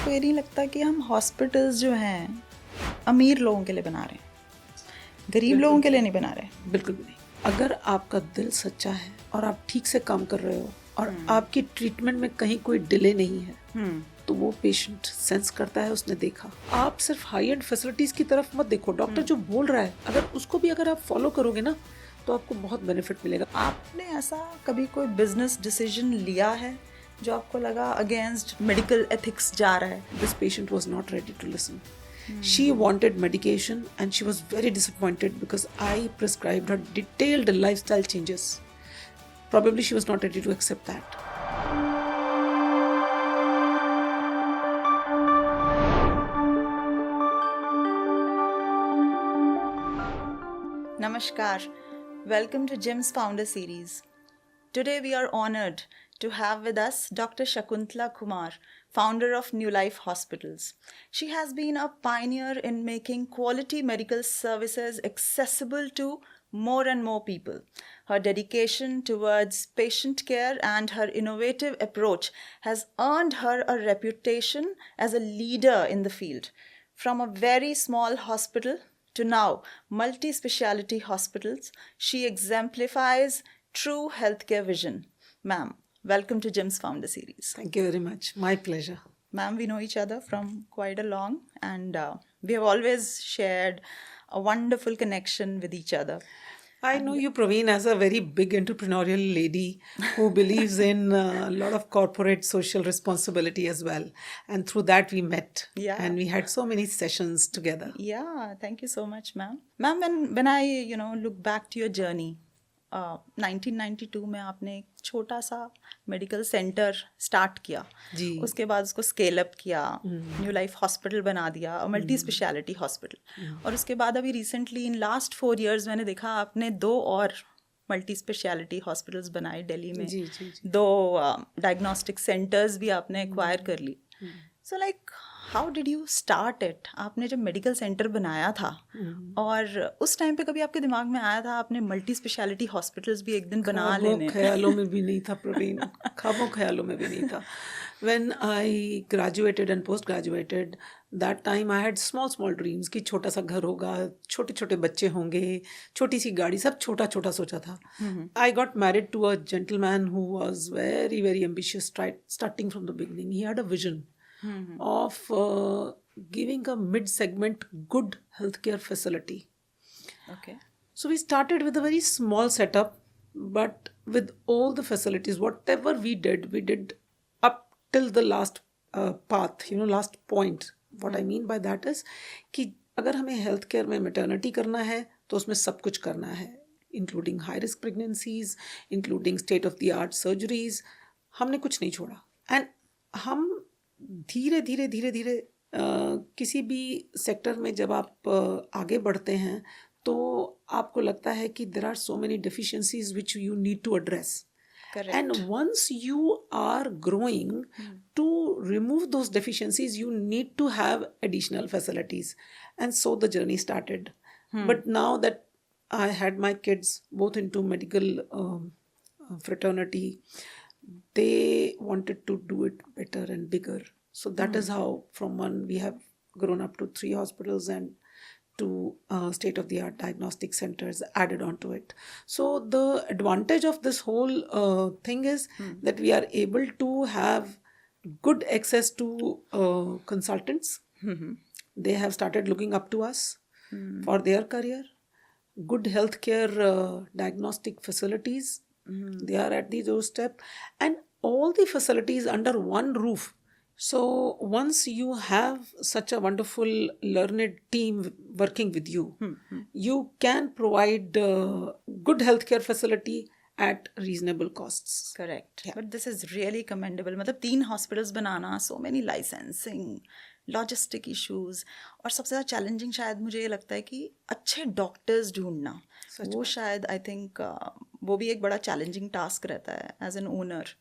आपको ये नहीं लगता कि हम हॉस्पिटल्स जो हैं अमीर लोगों के लिए बना रहे हैं, गरीब लोगों के लिए नहीं बना रहे? बिल्कुल भी नहीं। अगर आपका दिल सच्चा है और आप ठीक से काम कर रहे हो और आपकी ट्रीटमेंट में कहीं कोई डिले नहीं है, तो वो पेशेंट सेंस करता है, उसने देखा। आप सिर्फ हाई एंड फैसिलिटीज की तरफ मत देखो। डॉक्टर जो बोल रहा है अगर आप फॉलो करोगे ना तो आपको बहुत बेनिफिट मिलेगा। आपने ऐसा कभी कोई बिजनेस डिसीजन लिया है जो आपको लगा अगेंस्ट मेडिकल एथिक्स जा रहा है? This patient was not ready to listen. She wanted medication and she was very disappointed because I prescribed her detailed lifestyle changes. Probably she was not ready to accept that. Namaskar. Welcome to Jim's Founder Series. Today we are honored to have with us Dr. Shakuntala Kumar, founder of New Life Hospitals. She has been a pioneer in making quality medical services accessible to more and more people. Her dedication towards patient care and her innovative approach has earned her a reputation as a leader in the field. From a very small hospital to now multi-speciality hospitals, she exemplifies true healthcare vision. Ma'am, welcome to Jim's Founder Series. Thank you very much. My pleasure. Ma'am, we know each other from quite a long, and we have always shared a wonderful connection with each other. I know you, Praveen, as a very big entrepreneurial lady who believes in a lot of corporate social responsibility as well. And through that we met. Yeah. And we had so many sessions together. Yeah, thank you so much, ma'am. Ma'am, when I look back to your journey, 1992 में आपने एक छोटा सा medical centre start किया जी। उसके बाद उसको scale up किया, न्यू लाइफ हॉस्पिटल बना दिया, मल्टी स्पेशलिटी हॉस्पिटल, और उसके बाद अभी रिसेंटली इन लास्ट 4 years मैंने देखा आपने 2 और मल्टी स्पेशलिटी हॉस्पिटल्स बनाए दिल्ली में। जी, जी, जी। 2 डायग्नोस्टिक सेंटर्स भी आपने एक्वायर कर ली। So like how did you start it? आपने जब मेडिकल सेंटर बनाया था और उस टाइम पे कभी आपके दिमाग में आया था आपने मल्टी स्पेशलिटी हॉस्पिटल्स भी एक दिन बना लेने? ख्यालों में भी नहीं था प्रवीण, ख्वाबों ख्यालों में भी नहीं था। When I graduated and post graduated, that time I had small dreams कि छोटा सा घर होगा, छोटे छोटे बच्चे होंगे, छोटी सी गाड़ी, सब छोटा छोटा सोचा था। I got married to a gentleman who was very ambitious, starting from the beginning. He had a vision of giving a mid-segment good healthcare facility. Okay. So we started with a very small setup, but with all the facilities, whatever we did up till the last path, last point. What I mean by that is कि अगर हमें health care में maternity करना है तो उसमें सब कुछ करना है, including high risk pregnancies, including state of the art surgeries. हमने कुछ नहीं छोड़ा। एंड हम धीरे धीरे किसी भी सेक्टर में जब आप आगे बढ़ते हैं तो आपको लगता है कि there are so many deficiencies which you need to address. Correct. And once you are growing, to remove those deficiencies, you need to have additional facilities. And so the journey started. But now that I had my kids both into medical fraternity, they wanted to do it better and bigger. So that is how from one we have grown up to 3 hospitals and 2 state-of-the-art diagnostic centers added onto it. So the advantage of this whole thing is that we are able to have good access to consultants. They have started looking up to us for their career. Good healthcare diagnostic facilities. They are at the doorstep. And all the facilities under one roof. So once you have such a wonderful learned team working with you, you can provide good healthcare facility at reasonable costs. Correct. Yeah. But this is really commendable. मतलब 3 hospitals बनाना, so many licensing, logistic issues, और सबसे ज़्यादा challenging शायद मुझे ये लगता है कि अच्छे डॉक्टर्स ढूंढना, वो शायद आई थिंक वो भी एक बड़ा चैलेंजिंग टास्क रहता है एज एन ओनर।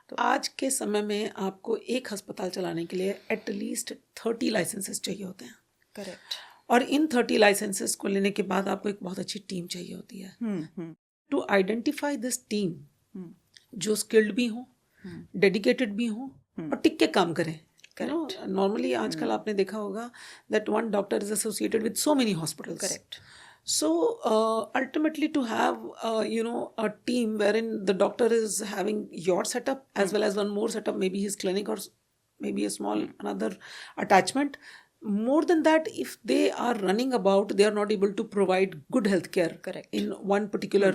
तो आज के समय में आपको एक अस्पताल चलाने के लिए एटलीस्ट 30 लाइसेंसेस चाहिए होते हैं। करेक्ट। और इन 30 लाइसेंसेस को लेने के बाद आपको एक बहुत अच्छी टीम चाहिए होती है। टू आइडेंटिफाई दिस टीम जो स्किल्ड भी हो, डेडिकेटेड भी हो और टिक के काम करें, नॉर्मली आजकल आपने देखा होगा that one doctor is associated with so many hospitals. Correct. So ultimately to have a team wherein the doctor is having your setup as well as one more setup, maybe his clinic or maybe a small another attachment. More than that, if they are running about, they are not able to provide good healthcare. Correct. In one particular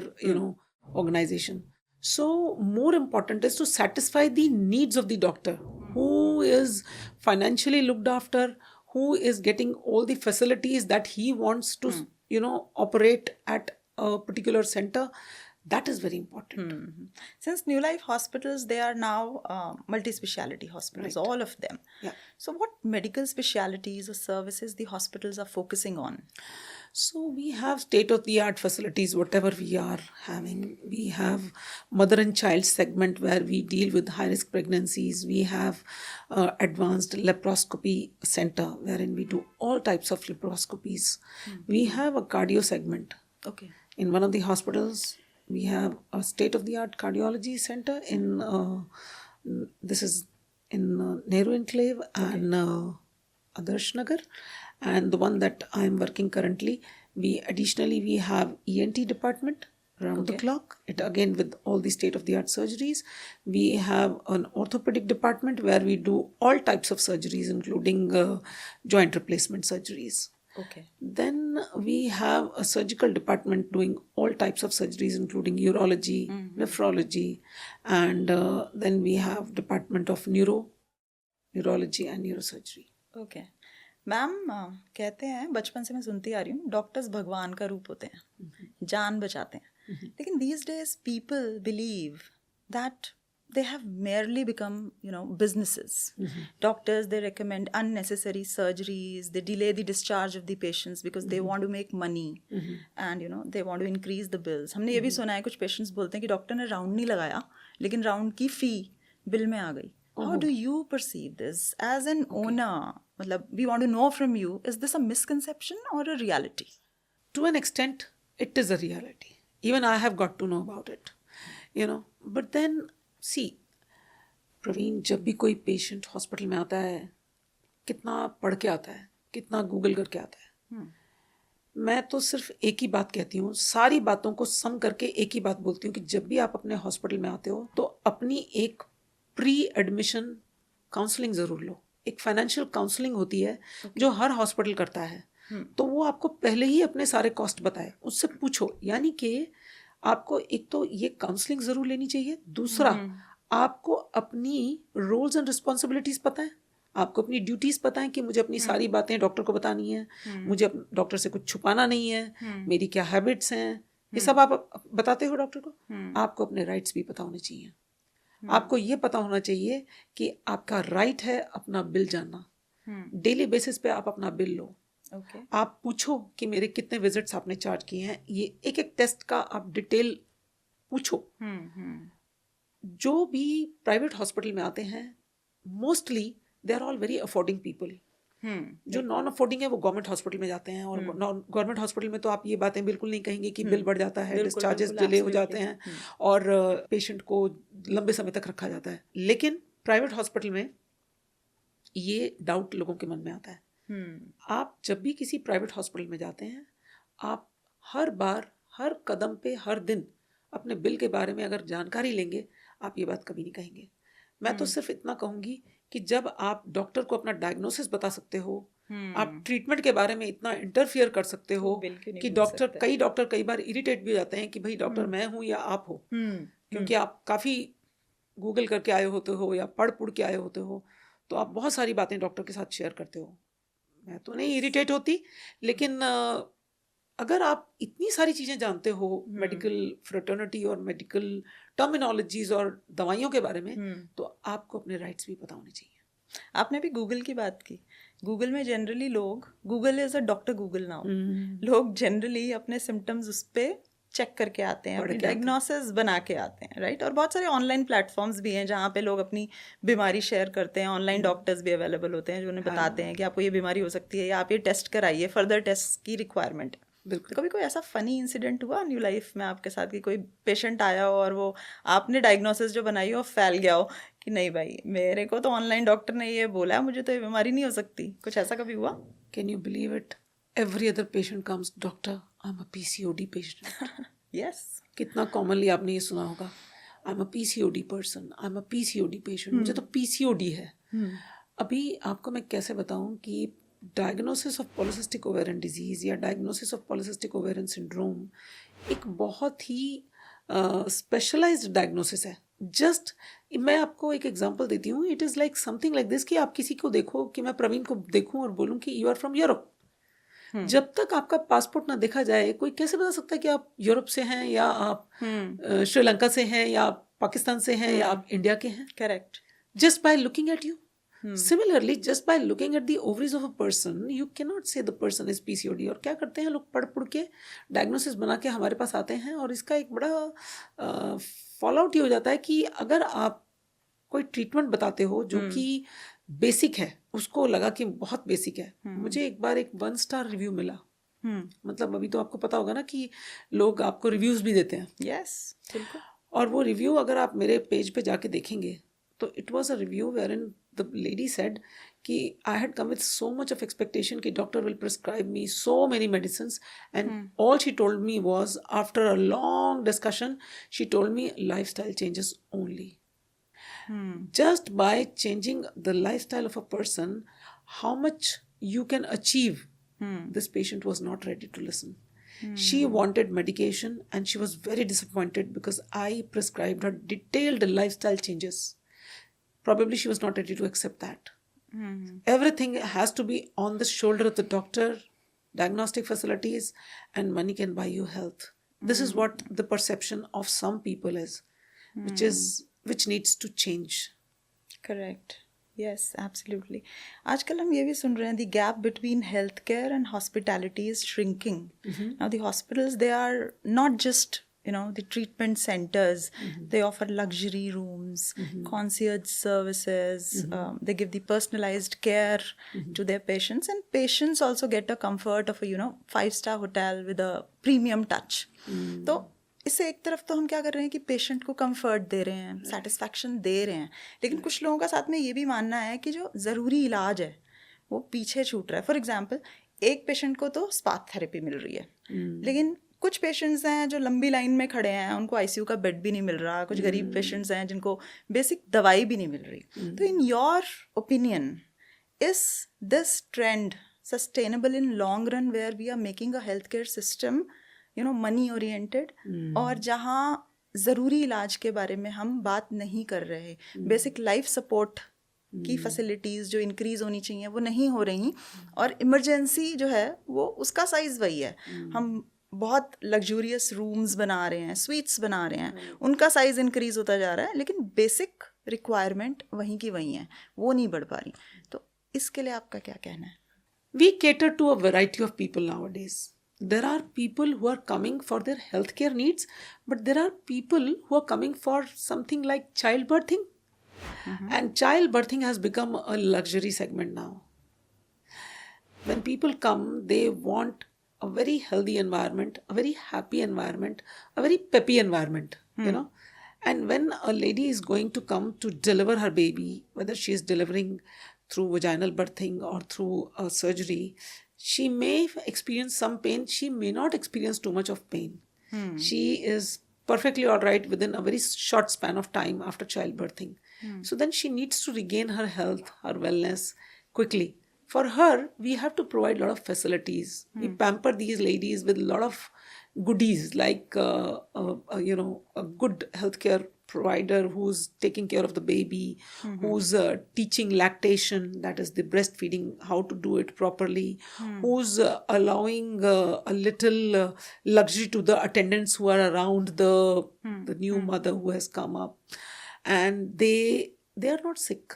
organization. So more important is to satisfy the needs of the doctor, who is financially looked after, who is getting all the facilities that he wants to operate at a particular center. That is very important. Since New Life hospitals, they are now multi-speciality hospitals, Right. all of them. Yeah. So what medical specialities or services the hospitals are focusing on? So we have state-of-the-art facilities, whatever we are having. We have mother and child segment where we deal with high-risk pregnancies. We have advanced laparoscopy center wherein we do all types of laparoscopies. We have a cardio segment. Okay. In one of the hospitals, we have a state-of-the-art cardiology center in, this is in Nehru Enclave and Adarsh Nagar. And the one that I am working currently, we have ENT department round the clock. It again with all the state-of-the-art surgeries. We have an orthopedic department where we do all types of surgeries, including joint replacement surgeries. Okay. Then we have a surgical department doing all types of surgeries, including urology, nephrology, and then we have department of neurology and neurosurgery. Okay. Ma'am कहते हैं, बचपन से मैं सुनती आ रही हूँ, doctors भगवान का रूप होते हैं, जान बचाते हैं. लेकिन these days people believe that they have merely become, businesses. Doctors, they recommend unnecessary surgeries, they delay the discharge of the patients because they want to make money and, they want to increase the bills. हमने ये भी सुना है, कुछ patients बोलते हैं कि doctor ने राउंड नहीं लगाया, लेकिन राउंड की फी बिल में आ गई. How do you perceive this as an owner? We want to know from you, is this a misconception or a reality? To an extent, it is a reality. Even I have got to know about it, But then, see, Praveen, जब भी कोई patient hospital में आता है, कितना पढ़ के आता है, कितना गूगल करके आता है. मैं तो सिर्फ एक ही बात कहती हूँ, सारी बातों को सम करके एक ही बात बोलती हूँ कि जब भी आप अपने हॉस्पिटल में आते हो तो अपनी एक प्री एडमिशन काउंसलिंग ज़रूर लो. एक फाइनेंशियल काउंसलिंग होती है जो हर हॉस्पिटल करता है. तो वो आपको पहले ही अपने सारे कॉस्ट बताए, उससे पूछो. यानी कि आपको एक तो ये काउंसलिंग ज़रूर लेनी चाहिए. दूसरा, आपको अपनी रोल्स एंड रिस्पॉन्सिबिलिटीज़ पता है, आपको अपनी ड्यूटीज़ पता है कि मुझे अपनी सारी बातें डॉक्टर को बतानी है, मुझे डॉक्टर से कुछ छुपाना नहीं है, मेरी क्या हैबिट्स हैं, ये सब आप बताते हो डॉक्टर को. आपको अपने राइट्स भी पता होने चाहिए. आपको ये पता होना चाहिए कि आपका राइट है अपना बिल जानना. डेली बेसिस पे आप अपना बिल लो. आप पूछो कि मेरे कितने विजिट्स आपने चार्ज किए हैं. ये एक एक टेस्ट का आप डिटेल पूछो. जो भी प्राइवेट हॉस्पिटल में आते हैं, mostly they are all very affording people. जो नॉन अफोर्डिंग है वो गवर्नमेंट हॉस्पिटल में जाते हैं. और गवर्नमेंट हॉस्पिटल में तो आप ये बातें बिल्कुल नहीं कहेंगे कि बिल बढ़ जाता है, डिस्चार्जेस डिले हो जाते हैं और पेशेंट को लंबे समय तक रखा जाता है. लेकिन प्राइवेट हॉस्पिटल में ये डाउट लोगों के मन में आता है. आप जब भी किसी प्राइवेट हॉस्पिटल में जाते हैं, आप हर बार, हर कदम पे, हर दिन अपने बिल के बारे में अगर जानकारी लेंगे, आप ये बात कभी नहीं कहेंगे. मैं तो सिर्फ इतना कहूँगी कि जब आप डॉक्टर को अपना डायग्नोसिस बता सकते हो, आप ट्रीटमेंट के बारे में इतना इंटरफियर कर सकते हो कि कई डॉक्टर कई बार इरिटेट भी हो जाते हैं कि भाई डॉक्टर मैं हूँ या आप हो, क्योंकि आप काफ़ी गूगल करके आए होते हो या पढ़ के आए होते हो, तो आप बहुत सारी बातें डॉक्टर के साथ शेयर करते हो. मैं तो नहीं इरिटेट होती, लेकिन अगर आप इतनी सारी चीज़ें जानते हो, मेडिकल फ्रेटर्निटी और मेडिकल टर्मिनोलॉजीज और दवाइयों के बारे में, तो आपको अपने राइट्स भी पता होने चाहिए. आपने भी गूगल की बात की. गूगल में जनरली लोग, Google is a doctor Google now, लोग जनरली अपने सिम्टम्स उस पर चेक करके आते हैं, अपनी डायग्नोसिस बना के आते हैं, राइट. और बहुत सारे ऑनलाइन प्लेटफॉर्म्स भी हैं जहाँ पे लोग अपनी बीमारी शेयर करते हैं. ऑनलाइन डॉक्टर्स भी अवेलेबल होते हैं जो उन्हें बताते हैं कि आपको ये बीमारी हो सकती है या आप ये टेस्ट कराइए, फर्दर टेस्ट की रिक्वायरमेंट है. बिल्कुल. कभी कोई ऐसा फनी इंसिडेंट हुआ न्यू लाइफ में आपके साथ कि कोई पेशेंट आया हो और वो आपने डायग्नोसिस जो बनाई हो फैल गया हो कि नहीं भाई, मेरे को तो ऑनलाइन डॉक्टर ने ये बोला है, मुझे तो ये बीमारी नहीं हो सकती? कुछ ऐसा कभी हुआ? Can you believe it? Every other patient comes, doctor, I'm a PCOD patient. Yes. कितना कॉमनली आपने ये सुना होगा, I am a PCOD person, I am a PCOD patient, मुझे तो PCOD है. अभी आपको मैं कैसे बताऊं कि diagnosis of polycystic ovarian disease या diagnosis of polycystic ovarian syndrome एक बहुत ही स्पेशलाइज्ड डायग्नोसिस है. जस्ट मैं आपको एक एग्जांपल देती हूँ. It is like something like this कि आप किसी को देखो, कि मैं प्रवीण को देखूं और बोलूं कि यू आर फ्रॉम यूरोप. जब तक आपका पासपोर्ट ना देखा जाए, कोई कैसे बता सकता है कि आप यूरोप से हैं या आप श्रीलंका से हैं या आप पाकिस्तान से हैं या आप इंडिया के हैं. Correct. Just by looking at you. Similarly, just by looking at the ovaries of a person, you cannot say the person is PCOD. और क्या करते हैं लोग, पढ़ के डायग्नोसिस बना के हमारे पास आते हैं, और इसका एक बड़ा फॉल आउट ये हो जाता है कि अगर आप कोई ट्रीटमेंट बताते हो जो कि बेसिक है, उसको लगा कि बहुत बेसिक है. मुझे एक बार एक 1 स्टार रिव्यू मिला. मतलब अभी तो आपको पता होगा ना कि लोग आपको रिव्यूज भी देते हैं. यस, बिल्कुल. और वो रिव्यू अगर आप मेरे पेज पे जाके देखेंगे, तो it was a review where in the lady said कि I had come with so much of expectation कि doctor will prescribe me so many medicines, and all she told me was, after a long discussion, she told me lifestyle changes only. Just by changing the lifestyle of a person, how much you can achieve, this patient was not ready to listen. She wanted medication and she was very disappointed because I prescribed her detailed lifestyle changes. Probably she was not ready to accept that. Everything has to be on the shoulder of the doctor, diagnostic facilities, and money can buy you health. This is what the perception of some people is, which needs to change. Correct. Yes, absolutely. आजकल हम ये भी सुन रहे हैं, the gap between health care and hospitality is shrinking. Now the hospitals, they are not just the treatment centers. They offer luxury rooms, concierge services. They give the personalized care to their patients, and patients also get a comfort of a 5-star hotel with a premium touch. तो इससे एक तरफ तो हम क्या कर रहे हैं कि पेशेंट को कंफर्ट दे रहे हैं, सेटिस्फैक्शन दे रहे हैं, लेकिन कुछ लोगों का साथ में ये भी मानना है कि जो ज़रूरी इलाज है वो पीछे छूट रहा है. फॉर एग्जांपल, एक पेशेंट को तो स्पा थेरेपी मिल रही है, लेकिन कुछ पेशेंट्स हैं जो लंबी लाइन में खड़े हैं, उनको आईसीयू का बेड भी नहीं मिल रहा. कुछ गरीब पेशेंट्स हैं जिनको बेसिक दवाई भी नहीं मिल रही. तो in your opinion, is this trend sustainable in long run, where we are making a health care system money oriented, और जहाँ ज़रूरी इलाज के बारे में हम बात नहीं कर रहे, बेसिक लाइफ सपोर्ट की फैसिलिटीज़ जो इंक्रीज़ होनी चाहिए वो नहीं हो रही, और इमरजेंसी जो है वो उसका साइज़ वही है. हम बहुत लग्जूरियस रूम्स बना रहे हैं, स्वीट्स बना रहे हैं, उनका साइज़ इंक्रीज़ होता जा रहा है, लेकिन बेसिक रिक्वायरमेंट वहीं की वहीं है, वो नहीं बढ़ पा रही. तो इसके लिए आपका क्या कहना है? We cater to a variety of people nowadays. There are people who are coming for their healthcare needs, but there are people who are coming for something like childbirthing. And childbirthing has become a luxury segment now. When people come, they want a very healthy environment, a very happy environment, a very peppy environment, And when a lady is going to come to deliver her baby, whether she is delivering through vaginal birthing or through a surgery, she may experience some pain. She may not experience too much of pain. She is perfectly all right within a very short span of time after childbirthing. So then she needs to regain her health, her wellness quickly. For her, we have to provide a lot of facilities. We pamper these ladies with a lot of goodies, like a good healthcare provider who's taking care of the baby, who's teaching lactation, that is the breastfeeding, how to do it properly, who's allowing a little luxury to the attendants who are around the new mother who has come up, and they are not sick.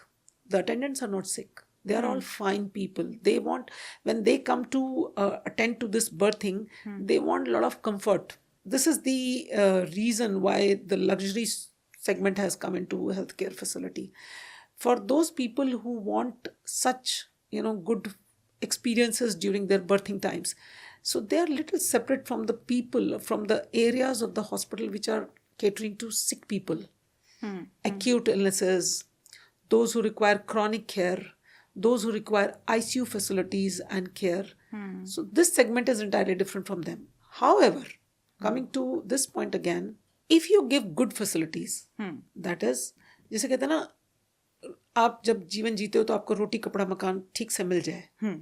The attendants are not sick. They are all fine people. They want, when they come to attend to this birthing, they want a lot of comfort. This is the reason why the luxury segment has come into healthcare facility. For those people who want such, good experiences during their birthing times, so they are little separate from the people, from the areas of the hospital which are catering to sick people, acute illnesses, those who require chronic care, those who require ICU facilities and care. So this segment is entirely different from them. However, coming to this point again, if you give good facilities, that is, जैसे कहते हैं ना, आप जब जीवन जीते हो तो आपको रोटी कपड़ा मकान ठीक से मिल जाए.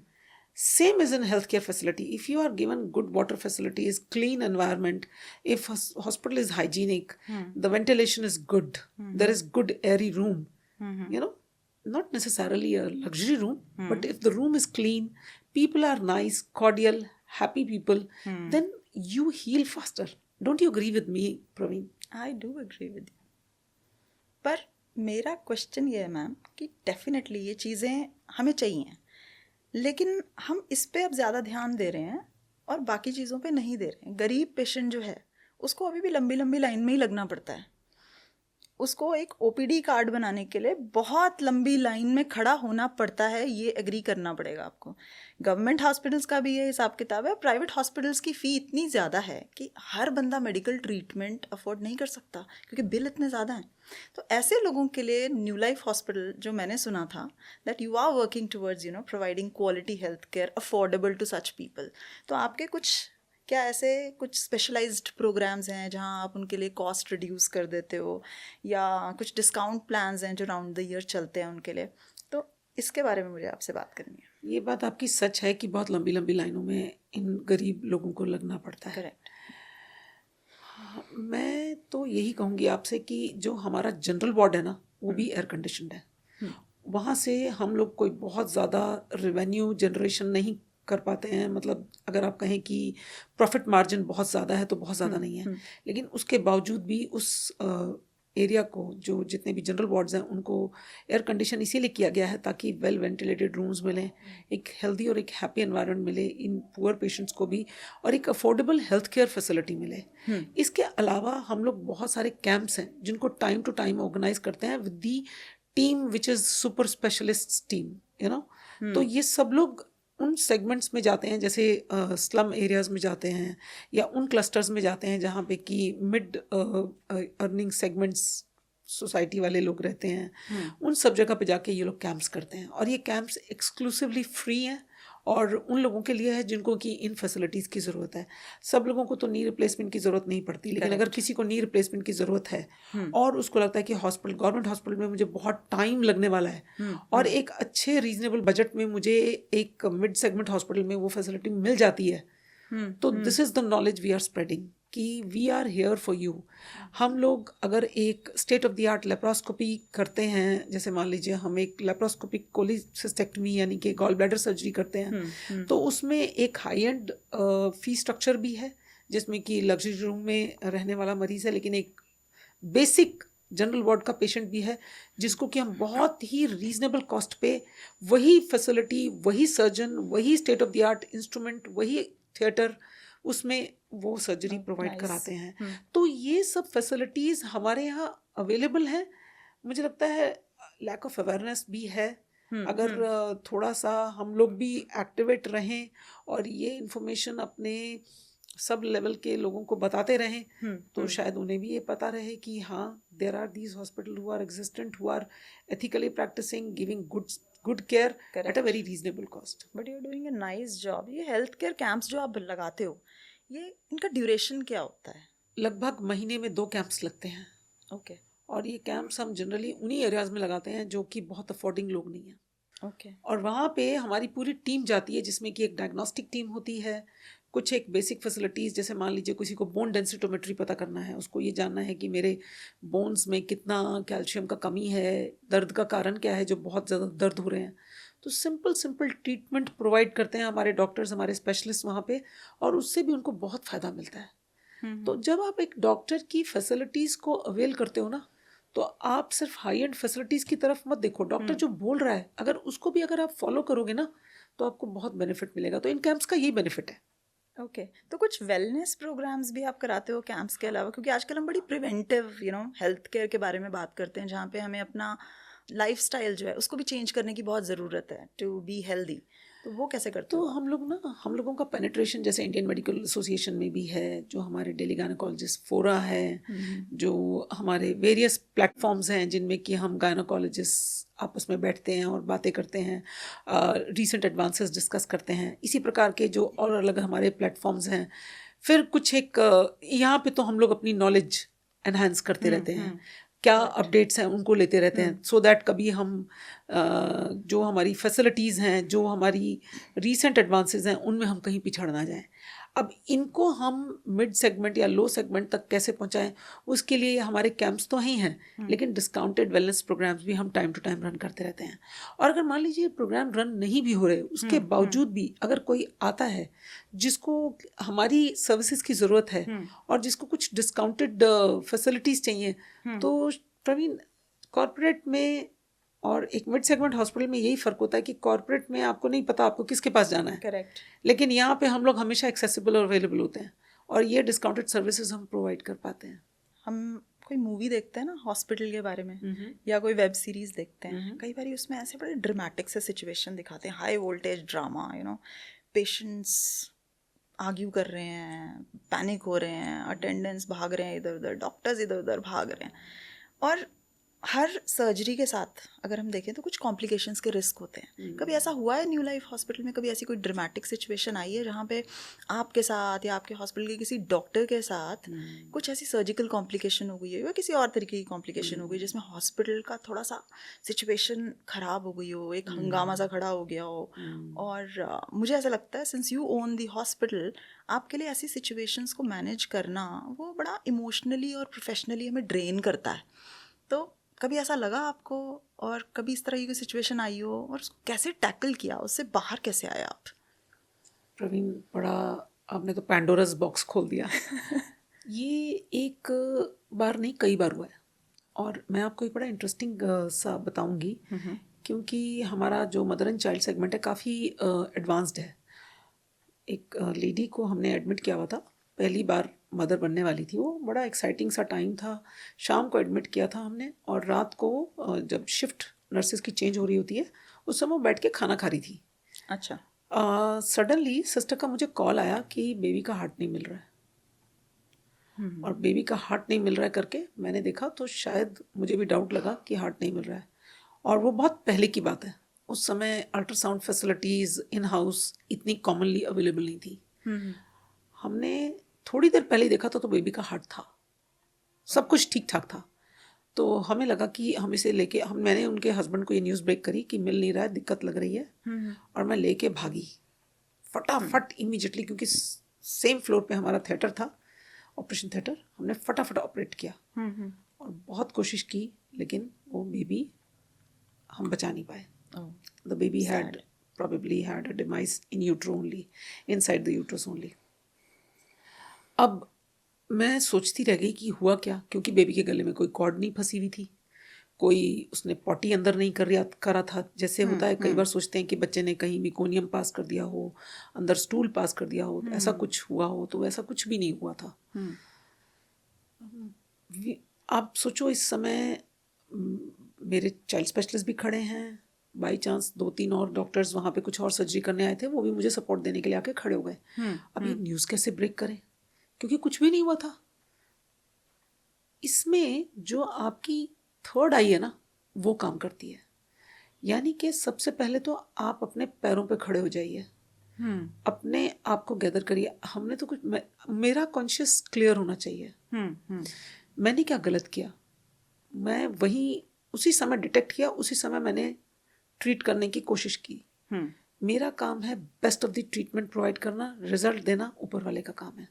Same as in healthcare facility. If you are given good water facilities, clean environment, if hospital is hygienic, the ventilation is good, there is good airy room, not necessarily a luxury room, but if the room is clean, people are nice, cordial, happy people, then you heal faster. Don't you agree with me, Praveen? I do agree with you. पर मेरा question ये है ma'am कि definitely ये चीज़ें हमें चाहिए, लेकिन हम इस पे अब ज़्यादा ध्यान दे रहे हैं और बाकी चीज़ों पे नहीं दे रहे हैं. गरीब पेशेंट जो है उसको अभी भी लंबी लंबी लाइन में ही लगना पड़ता है. उसको एक OPD कार्ड बनाने के लिए बहुत लंबी लाइन में खड़ा होना पड़ता है. ये एग्री करना पड़ेगा आपको. गवर्नमेंट हॉस्पिटल्स का भी ये हिसाब किताब है. प्राइवेट हॉस्पिटल्स की फ़ी इतनी ज़्यादा है कि हर बंदा मेडिकल ट्रीटमेंट अफोर्ड नहीं कर सकता क्योंकि बिल इतने ज़्यादा हैं. तो ऐसे लोगों के लिए न्यू लाइफ हॉस्पिटल, जो मैंने सुना था that you are working towards providing quality health care affordable to such people, तो आपके कुछ क्या ऐसे कुछ स्पेशलाइज्ड प्रोग्राम्स हैं जहां आप उनके लिए कॉस्ट रिड्यूस कर देते हो, या कुछ डिस्काउंट प्लान्स हैं जो राउंड द ईयर चलते हैं उनके लिए? तो इसके बारे में मुझे आपसे बात करनी है. ये बात आपकी सच है कि बहुत लंबी लंबी लाइनों में इन गरीब लोगों को लगना पड़ता है. करेक्ट. मैं तो यही कहूँगी आपसे कि जो हमारा जनरल वार्ड है ना, वो भी एयर कंडीशनड है. वहाँ से हम लोग कोई बहुत ज़्यादा रेवेन्यू जनरेशन नहीं कर पाते हैं. मतलब अगर आप कहें कि प्रॉफिट मार्जिन बहुत ज़्यादा है तो बहुत ज़्यादा नहीं है, लेकिन उसके बावजूद भी उस एरिया को, जो जितने भी जनरल वार्ड्स हैं, उनको एयर कंडीशन इसीलिए किया गया है ताकि वेल वेंटिलेटेड रूम्स मिलें, एक हेल्दी और एक हैप्पी एनवायरनमेंट मिले इन पुअर पेशेंट्स को भी, और एक अफोर्डेबल हेल्थ केयर फैसिलिटी मिले. इसके अलावा हम लोग बहुत सारे कैंप्स हैं जिनको टाइम टू टाइम ऑर्गेनाइज करते हैं with the team which is super specialist team. तो ये सब लोग उन सेगमेंट्स में जाते हैं, जैसे स्लम एरियाज़ में जाते हैं या उन क्लस्टर्स में जाते हैं जहाँ पे कि मिड अर्निंग सेगमेंट्स सोसाइटी वाले लोग रहते हैं. उन सब जगह पे जाके ये लोग कैंप्स करते हैं, और ये कैंप्स एक्सक्लूसिवली फ्री हैं और उन लोगों के लिए है जिनको कि इन फैसिलिटीज़ की ज़रूरत है. सब लोगों को तो नी रिप्लेसमेंट की ज़रूरत नहीं पड़ती, लेकिन अगर किसी को नी रिप्लेसमेंट की ज़रूरत है और उसको लगता है कि हॉस्पिटल, गवर्नमेंट हॉस्पिटल में मुझे बहुत टाइम लगने वाला है और एक अच्छे रीजनेबल बजट में मुझे एक मिड सेगमेंट हॉस्पिटल में वो फैसिलिटी मिल जाती है, तो this is the knowledge we are spreading कि we are here for you. हम लोग अगर एक state of the art laparoscopy करते हैं, जैसे मान लीजिए हम एक लेप्रोस्कोपिक कोलिसिस्टेक्टमी यानी कि गॉल ब्लैडर सर्जरी करते हैं, तो उसमें एक हाई एंड फी स्ट्रक्चर भी है जिसमें कि लग्जरी रूम में रहने वाला मरीज़ है, लेकिन एक बेसिक जनरल वार्ड का पेशेंट भी है जिसको कि हम बहुत ही रीजनेबल कॉस्ट पे वही फैसिलिटी, वही सर्जन, वही state of the art instrument, वही थिएटर, उसमें वो सर्जरी प्रोवाइड कराते हैं. तो ये सब फैसिलिटीज़ हमारे यहाँ अवेलेबल हैं. मुझे लगता है लैक ऑफ अवेयरनेस भी है. अगर थोड़ा सा हम लोग भी एक्टिवेट रहें और ये इन्फॉर्मेशन अपने सब लेवल के लोगों को बताते रहें, तो शायद उन्हें भी ये पता रहे कि हाँ, there are these hospital who are existent, who are ethically practising, giving good care at a very reasonable cost. But you are doing a nice job. ये हेल्थ केयर कैंप्स जो आप लगाते हो, ये इनका ड्यूरेशन क्या होता है? लगभग महीने में 2 कैंप्स लगते हैं. ओके. और ये कैंप्स हम जनरली उन्हीं एरियाज़ में लगाते हैं जो कि बहुत अफोर्डिंग लोग नहीं हैं. ओके. और वहाँ पे हमारी पूरी टीम जाती है, जिसमें कि एक डायग्नोस्टिक टीम होती है, कुछ एक बेसिक फैसिलिटीज़, जैसे मान लीजिए किसी को बोन डेंसिटोमेट्री पता करना है, उसको ये जानना है कि मेरे बोन्स में कितना कैल्शियम का कमी है, दर्द का कारण क्या है जो बहुत ज़्यादा दर्द हो रहे हैं, तो सिंपल ट्रीटमेंट प्रोवाइड करते हैं हमारे डॉक्टर्स, हमारे स्पेशलिस्ट वहाँ पे, और उससे भी उनको बहुत फ़ायदा मिलता है. तो जब आप एक डॉक्टर की फैसिलिटीज़ को अवेल करते हो ना, तो आप सिर्फ हाई एंड फैसिलिटीज़ की तरफ मत देखो. डॉक्टर जो बोल रहा है, अगर उसको भी अगर आप फॉलो करोगे ना, तो आपको बहुत बेनिफिट मिलेगा. तो इन कैंप्स का यही बेनिफिट है. ओके. तो कुछ वेलनेस प्रोग्राम्स भी आप कराते हो कैंप्स के अलावा? क्योंकि आजकल हम बड़ी प्रिवेंटिव हेल्थ केयर के बारे में बात करते हैं, जहाँ पे हमें अपना लाइफस्टाइल जो है उसको भी चेंज करने की बहुत ज़रूरत है टू बी हेल्दी. तो वो कैसे करते हो? तो हम लोगों का पेनिट्रेशन जैसे इंडियन मेडिकल एसोसिएशन में भी है, जो हमारे डेली गायनोकोलॉजिस्ट फोरा है, जो हमारे वेरियस प्लेटफॉर्म्स हैं जिनमें कि हम गायनोकोलॉजिस्ट आपस में बैठते हैं और बातें करते हैं, रीसेंट एडवांसेस डिस्कस करते हैं, इसी प्रकार के जो और अलग हमारे प्लेटफॉर्म्स हैं। फिर कुछ एक यहाँ पे तो हम लोग अपनी नॉलेज एनहांस करते रहते हैं, क्या अपडेट्स हैं उनको लेते रहते हैं, सो दैट कभी हम जो हमारी फैसिलिटीज़ हैं, जो हमारी रीसेंट एडवांसेस हैं, उनमें हम कहीं पिछड़ ना जाएं। अब इनको हम मिड सेगमेंट या लो सेगमेंट तक कैसे पहुंचाएं, उसके लिए हमारे कैंप्स तो ही हैं, लेकिन डिस्काउंटेड वेलनेस प्रोग्राम्स भी हम टाइम टू टाइम रन करते रहते हैं। और अगर मान लीजिए प्रोग्राम रन नहीं भी हो रहे, उसके बावजूद भी अगर कोई आता है जिसको हमारी सर्विसेज की ज़रूरत है और जिसको कुछ डिस्काउंटेड फैसिलिटीज़ चाहिए, तो प्रवीण, कॉरपोरेट में और एक मिड सेगमेंट हॉस्पिटल में यही फ़र्क होता है कि कॉरपोरेट में आपको नहीं पता आपको किसके पास जाना है, करेक्ट, लेकिन यहाँ पे हम लोग हमेशा एक्सेसिबल और अवेलेबल होते हैं और ये डिस्काउंटेड सर्विसेज हम प्रोवाइड कर पाते हैं। हम कोई मूवी देखते हैं ना हॉस्पिटल के बारे में या कोई वेब सीरीज देखते हैं, कई बार उसमें ऐसे बड़े ड्रामेटिक से सिचुएशन दिखाते हैं, high voltage drama, patients argue कर रहे हैं, पैनिक हो रहे हैं, अटेंडेंट्स भाग रहे हैं इधर उधर, डॉक्टर्स इधर उधर भाग रहे हैं। और हर सर्जरी के साथ अगर हम देखें तो कुछ कॉम्प्लिकेशंस के रिस्क होते हैं। कभी ऐसा हुआ है न्यू लाइफ हॉस्पिटल में, कभी ऐसी कोई ड्रामेटिक सिचुएशन आई है जहाँ पे आपके साथ या आपके हॉस्पिटल के किसी डॉक्टर के साथ कुछ ऐसी सर्जिकल कॉम्प्लिकेशन हो गई है या किसी और तरीके की कॉम्प्लिकेशन हो गई जिसमें हॉस्पिटल का थोड़ा सा सिचुएशन ख़राब हो गई हो, एक हंगामा सा खड़ा हो गया हो? और मुझे ऐसा लगता है since you own the hospital, आपके लिए ऐसी सिचुएशंस को मैनेज करना वो बड़ा इमोशनली और प्रोफेशनली हमें ड्रेन करता है। तो कभी ऐसा लगा आपको, और कभी इस तरह की कोई सिचुएशन आई हो और उसको कैसे टैकल किया, उससे बाहर कैसे आए आप? प्रवीण, बड़ा आपने तो पैंडोरस बॉक्स खोल दिया। ये एक बार नहीं कई बार हुआ है और मैं आपको एक बड़ा इंटरेस्टिंग सा बताऊंगी, क्योंकि हमारा जो मदर एंड चाइल्ड सेगमेंट है काफ़ी एडवांस्ड है। एक लेडी को हमने एडमिट किया हुआ था, पहली बार मदर बनने वाली थी, वो बड़ा एक्साइटिंग सा टाइम था। शाम को एडमिट किया था हमने और रात को जब शिफ्ट नर्सेज की चेंज हो रही होती है उस समय वो बैठ के खाना खा रही थी। अच्छा। सडनली सिस्टर का मुझे कॉल आया कि बेबी का हार्ट नहीं मिल रहा है। और बेबी का हार्ट नहीं मिल रहा है करके मैंने देखा तो शायद मुझे भी डाउट लगा कि हार्ट नहीं मिल रहा है। और वो बहुत पहले की बात है, उस समय अल्ट्रासाउंड फैसिलिटीज़ इन हाउस इतनी कॉमनली अवेलेबल नहीं थी। हमने थोड़ी देर पहले ही देखा था तो बेबी का हार्ट था, सब कुछ ठीक ठाक था। तो हमें लगा कि हम इसे लेके मैंने उनके हस्बैंड को ये न्यूज़ ब्रेक करी कि मिल नहीं रहा है, दिक्कत लग रही है। और मैं लेके भागी फटाफट इमीडिएटली, क्योंकि सेम फ्लोर पे हमारा थिएटर था, ऑपरेशन थिएटर। हमने फटाफट ऑपरेट किया और बहुत कोशिश की, लेकिन वो बेबी हम बचा नहीं पाए। The baby had probably had a demise in utero only, inside the uterus only. अब मैं सोचती रह गई कि हुआ क्या, क्योंकि बेबी के गले में कोई कॉर्ड नहीं फंसी हुई थी, कोई उसने पॉटी अंदर नहीं करा था। जैसे होता है कई बार सोचते हैं कि बच्चे ने कहीं मिकोनियम पास कर दिया हो, अंदर स्टूल पास कर दिया हो, ऐसा कुछ हुआ हो, तो ऐसा कुछ भी नहीं हुआ था। आप सोचो इस समय मेरे चाइल्ड स्पेशलिस्ट भी खड़े हैं, बाई चांस 2-3 और डॉक्टर्स वहाँ पे कुछ और सर्जरी करने आए थे, वो भी मुझे सपोर्ट देने के लिए आके खड़े हो गए। अब ये न्यूज़ कैसे ब्रेक करें, क्योंकि कुछ भी नहीं हुआ था। इसमें जो आपकी थर्ड आई है ना, वो काम करती है। यानी कि सबसे पहले तो आप अपने पैरों पे खड़े हो जाइए, अपने आप को गैदर करिए। हमने तो कुछ मेरा कॉन्शियस क्लियर होना चाहिए। मैंने क्या गलत किया, मैं वही उसी समय डिटेक्ट किया, उसी समय मैंने ट्रीट करने की कोशिश की। मेरा काम है best of the treatment provide करना, रिजल्ट देना ऊपर वाले का काम है।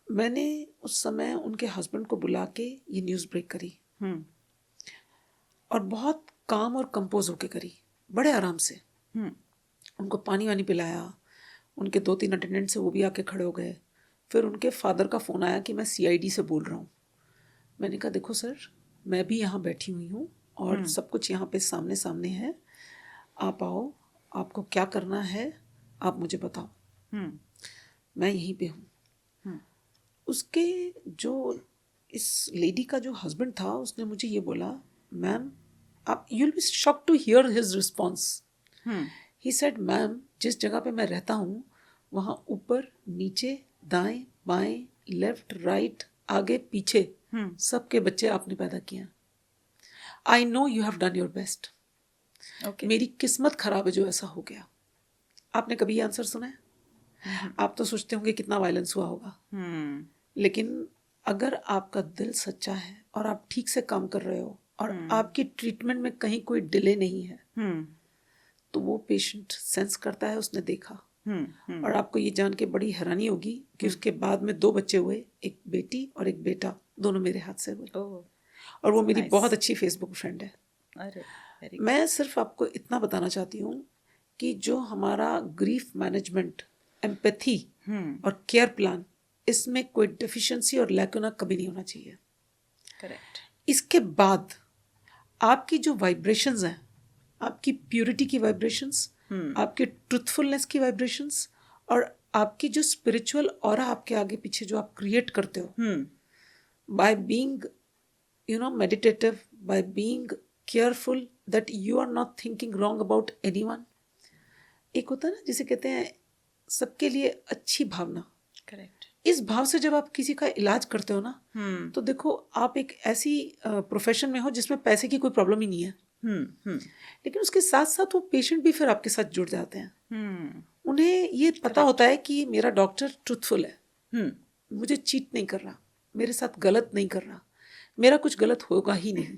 मैंने उस समय उनके हस्बैंड को बुला के ये न्यूज़ ब्रेक करी और बहुत काम और कंपोज होके करी, बड़े आराम से। उनको पानी वानी पिलाया, उनके 2-3 अटेंडेंट से वो भी आके खड़े हो गए। फिर उनके फादर का फ़ोन आया कि मैं CID से बोल रहा हूँ। मैंने कहा देखो सर, मैं भी यहाँ बैठी हुई हूँ और सब कुछ यहाँ पे सामने सामने है, आप आओ, आपको क्या करना है आप मुझे बताओ, मैं यहीं पे हूँ। उसके जो इस लेडी का जो हस्बैंड था उसने मुझे ये बोला, मैम आप, you will be shocked to hear his response. He said, ma'am जिस जगह पे मैं रहता हूँ वहाँ ऊपर नीचे दाएं बाएं लेफ्ट राइट आगे पीछे सबके बच्चे आपने पैदा किए हैं। I know you have done your best. Okay. मेरी किस्मत खराब है जो ऐसा हो गया. आपने कभी ये आंसर सुना है? आप तो सोचते होंगे कितना वायलेंस हुआ होगा, लेकिन अगर आपका दिल सच्चा है और आप ठीक से काम कर रहे हो और आपकी ट्रीटमेंट में कहीं कोई डिले नहीं है, तो वो पेशेंट सेंस करता है, उसने देखा. और आपको ये जान के बड़ी हैरानी होगी कि उसके बाद में 2 बच्चे हुए, एक बेटी और एक बेटा, दोनों मेरे हाथ से हुए. और वो मेरी बहुत अच्छी फेसबुक फ्रेंड है. अरे very मैं सिर्फ आपको इतना बताना चाहती हूँ कि जो हमारा ग्रीफ मैनेजमेंट, एम्पैथी और केयर प्लान, इसमें कोई डेफिशिएंसी और लैकुना कभी नहीं होना चाहिए. correct. इसके बाद आपकी जो वाइब्रेशंस हैं, आपकी प्योरिटी की वाइब्रेशंस, आपके ट्रुथफुलनेस की वाइब्रेशंस और आपकी जो स्पिरिचुअल ऑरा आपके आगे पीछे जो आप क्रिएट करते हो, by being meditative, by being careful that you are not thinking wrong about anyone. एक होता है ना जिसे कहते हैं सबके लिए अच्छी भावना. Correct. इस भाव से जब आप किसी का इलाज करते हो ना, तो देखो आप एक ऐसी प्रोफेशन में हो जिसमें पैसे की कोई प्रॉब्लम ही नहीं है. लेकिन उसके साथ साथ वो पेशेंट भी फिर आपके साथ जुड़ जाते हैं. उन्हें ये पता होता है कि मेरा डॉक्टर ट्रूथफुल है, मुझे चीट नहीं कर रहा, मेरे साथ गलत नहीं कर रहा, मेरा कुछ गलत होगा ही नहीं.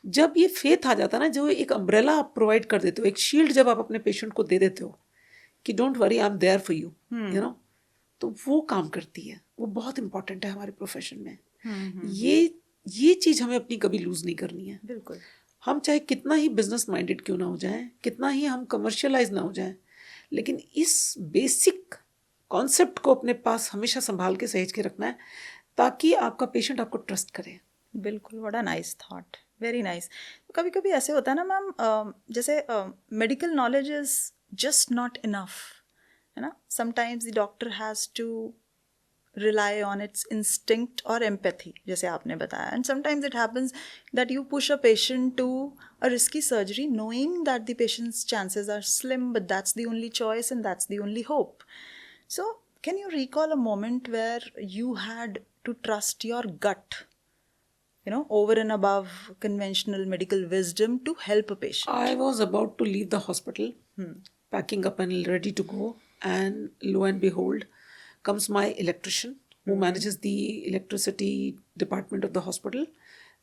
जब ये फेथ आ जाता है ना, जो एक अम्ब्रेला आप प्रोवाइड कर देते हो, एक शील्ड जब आप अपने पेशेंट को दे देते हो कि don't worry, I am there for you, तो वो काम करती है. वो बहुत इंपॉर्टेंट है हमारे प्रोफेशन में. ये चीज़ हमें अपनी कभी लूज नहीं करनी है. बिल्कुल. हम चाहे कितना ही बिजनेस माइंडेड क्यों ना हो जाएं, कितना ही हम कमर्शियलाइज ना हो जाएं, लेकिन इस बेसिक कॉन्सेप्ट को अपने पास हमेशा संभाल के सहेज के रखना है, ताकि आपका पेशेंट आपको ट्रस्ट करे. बिल्कुल. What a nice thought. Very nice. कभी कभी ऐसे होता है ना मैम, जैसे medical knowledge is just not enough, है ना. Sometimes the doctor has to rely on its instinct or empathy, जैसे आपने बताया. And sometimes it happens that you push a patient to a risky surgery knowing that the patient's chances are slim, but that's the only choice and that's the only hope. So can you recall a moment where you had to trust your gut, over and above conventional medical wisdom to help a patient? I was about to leave the hospital, packing up and ready to go, and lo and behold comes my electrician who manages the electricity department of the hospital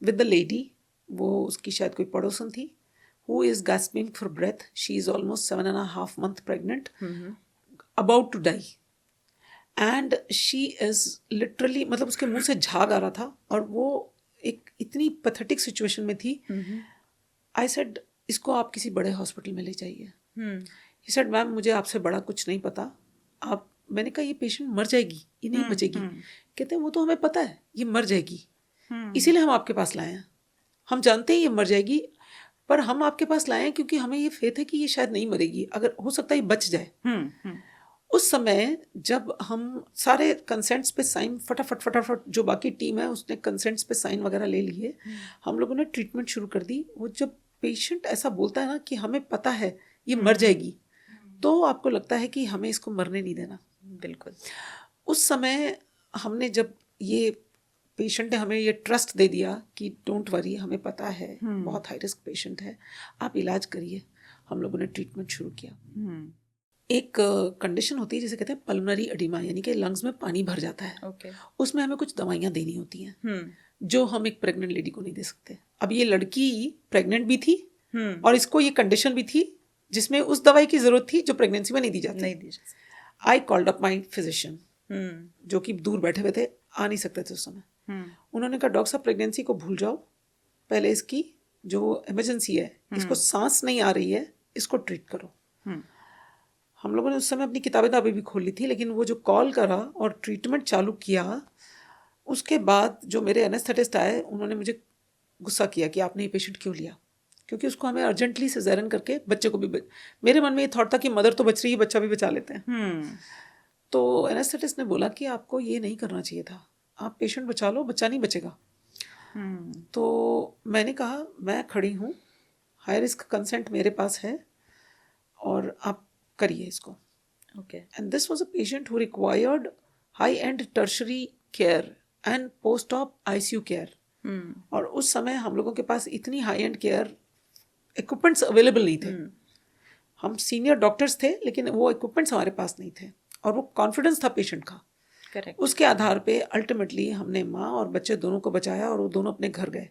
with the lady, वो उसकी शायद कोई पड़ोसन थी, who is gasping for breath. She is almost 7.5 months pregnant, about to die, and she is literally, मतलब उसके मुंह से झाग आ रहा था और वो एक इतनी पैथेटिक सिचुएशन में थी. I said, इसको आप किसी बड़े हॉस्पिटल में ले जाइए. He said, मैम मुझे आपसे बड़ा कुछ नहीं पता. आप, मैंने कहा ये पेशेंट मर जाएगी, ये नहीं बचेगी. कहते हैं वो तो हमें पता है ये मर जाएगी, इसीलिए हम आपके पास लाए हैं. हम जानते हैं ये मर जाएगी, पर हम आपके पास लाए हैं क्योंकि हमें ये फेथ है कि ये शायद नहीं मरेगी, अगर हो सकता है ये बच जाए. उस समय जब हम सारे कंसेंट्स पे साइन फटाफट जो बाकी टीम है उसने कंसेंट्स पे साइन वगैरह ले लिए, हम लोगों ने ट्रीटमेंट शुरू कर दी. वो जब पेशेंट ऐसा बोलता है ना कि हमें पता है ये मर जाएगी, तो आपको लगता है कि हमें इसको मरने नहीं देना. बिल्कुल. उस समय हमने, जब ये पेशेंट ने हमें ये ट्रस्ट दे दिया कि डोंट वरी, हमें पता है बहुत हाई रिस्क पेशेंट है, आप इलाज करिए, हम लोगों ने ट्रीटमेंट शुरू किया. एक कंडीशन होती है जिसे कहते हैं पल्मोनरी एडिमा, यानी कि लंग्स में पानी भर जाता है. उसमें हमें कुछ दवाइयाँ देनी होती हैं जो हम एक प्रेग्नेंट लेडी को नहीं दे सकते. अब ये लड़की प्रेग्नेंट भी थी और इसको ये कंडीशन भी थी जिसमें उस दवाई की जरूरत थी जो प्रेगनेंसी में नहीं दी जाती. I called up my physician, जो कि दूर बैठे हुए थे, आ नहीं सकते थे उस समय. उन्होंने कहा डॉक्टर साहब प्रेगनेंसी को भूल जाओ, पहले इसकी जो इमरजेंसी है, इसको सांस नहीं आ रही है, इसको ट्रीट करो. हम लोगों ने उस समय अपनी किताबें भी खोल ली थी, लेकिन वो जो कॉल करा और ट्रीटमेंट चालू किया, उसके बाद जो मेरे एनेस्थेटिस्ट आए उन्होंने मुझे गुस्सा किया कि आपने ये पेशेंट क्यों लिया, क्योंकि उसको हमें अर्जेंटली सिजेरियन करके बच्चे को भी मेरे मन में ये थॉट था कि मदर तो बच रही है, बच्चा भी बचा लेते हैं. तो एनेस्थेटिस्ट ने बोला कि आपको ये नहीं करना चाहिए था, आप पेशेंट बचा लो, बच्चा नहीं बचेगा. तो मैंने कहा मैं खड़ी हूँ, हाई रिस्क कंसेंट मेरे पास है और आप करिए इसको. And this was a patient who required high and tertiary care and post op ICU care. और उस समय हम लोगों के पास इतनी high and care equipments available नहीं थे. हम सीनियर डॉक्टर्स थे लेकिन वो इक्विपमेंट्स हमारे पास नहीं थे और वो कॉन्फिडेंस था पेशेंट का. करेक्ट. उसके आधार पे अल्टीमेटली हमने माँ और बच्चे दोनों को बचाया और वो दोनों अपने घर गए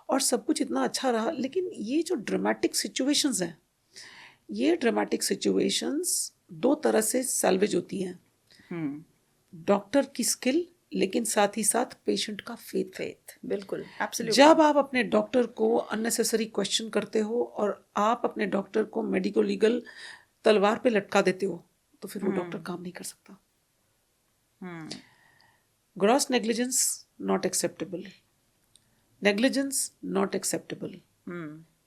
और सब कुछ इतना अच्छा रहा. लेकिन ये जो ड्रामेटिक सिचुएशंस हैं, ये ड्रामेटिक सिचुएशंस दो तरह से सैल्वेज होती हैं. डॉक्टर की स्किल लेकिन साथ ही साथ पेशेंट का फेथ. बिल्कुल, एब्सोल्युटली. जब आप अपने डॉक्टर को अननेसेसरी क्वेश्चन करते हो और आप अपने डॉक्टर को मेडिको लीगल तलवार पे लटका देते हो तो फिर वो डॉक्टर काम नहीं कर सकता. Gross negligence not acceptable, negligence not acceptable,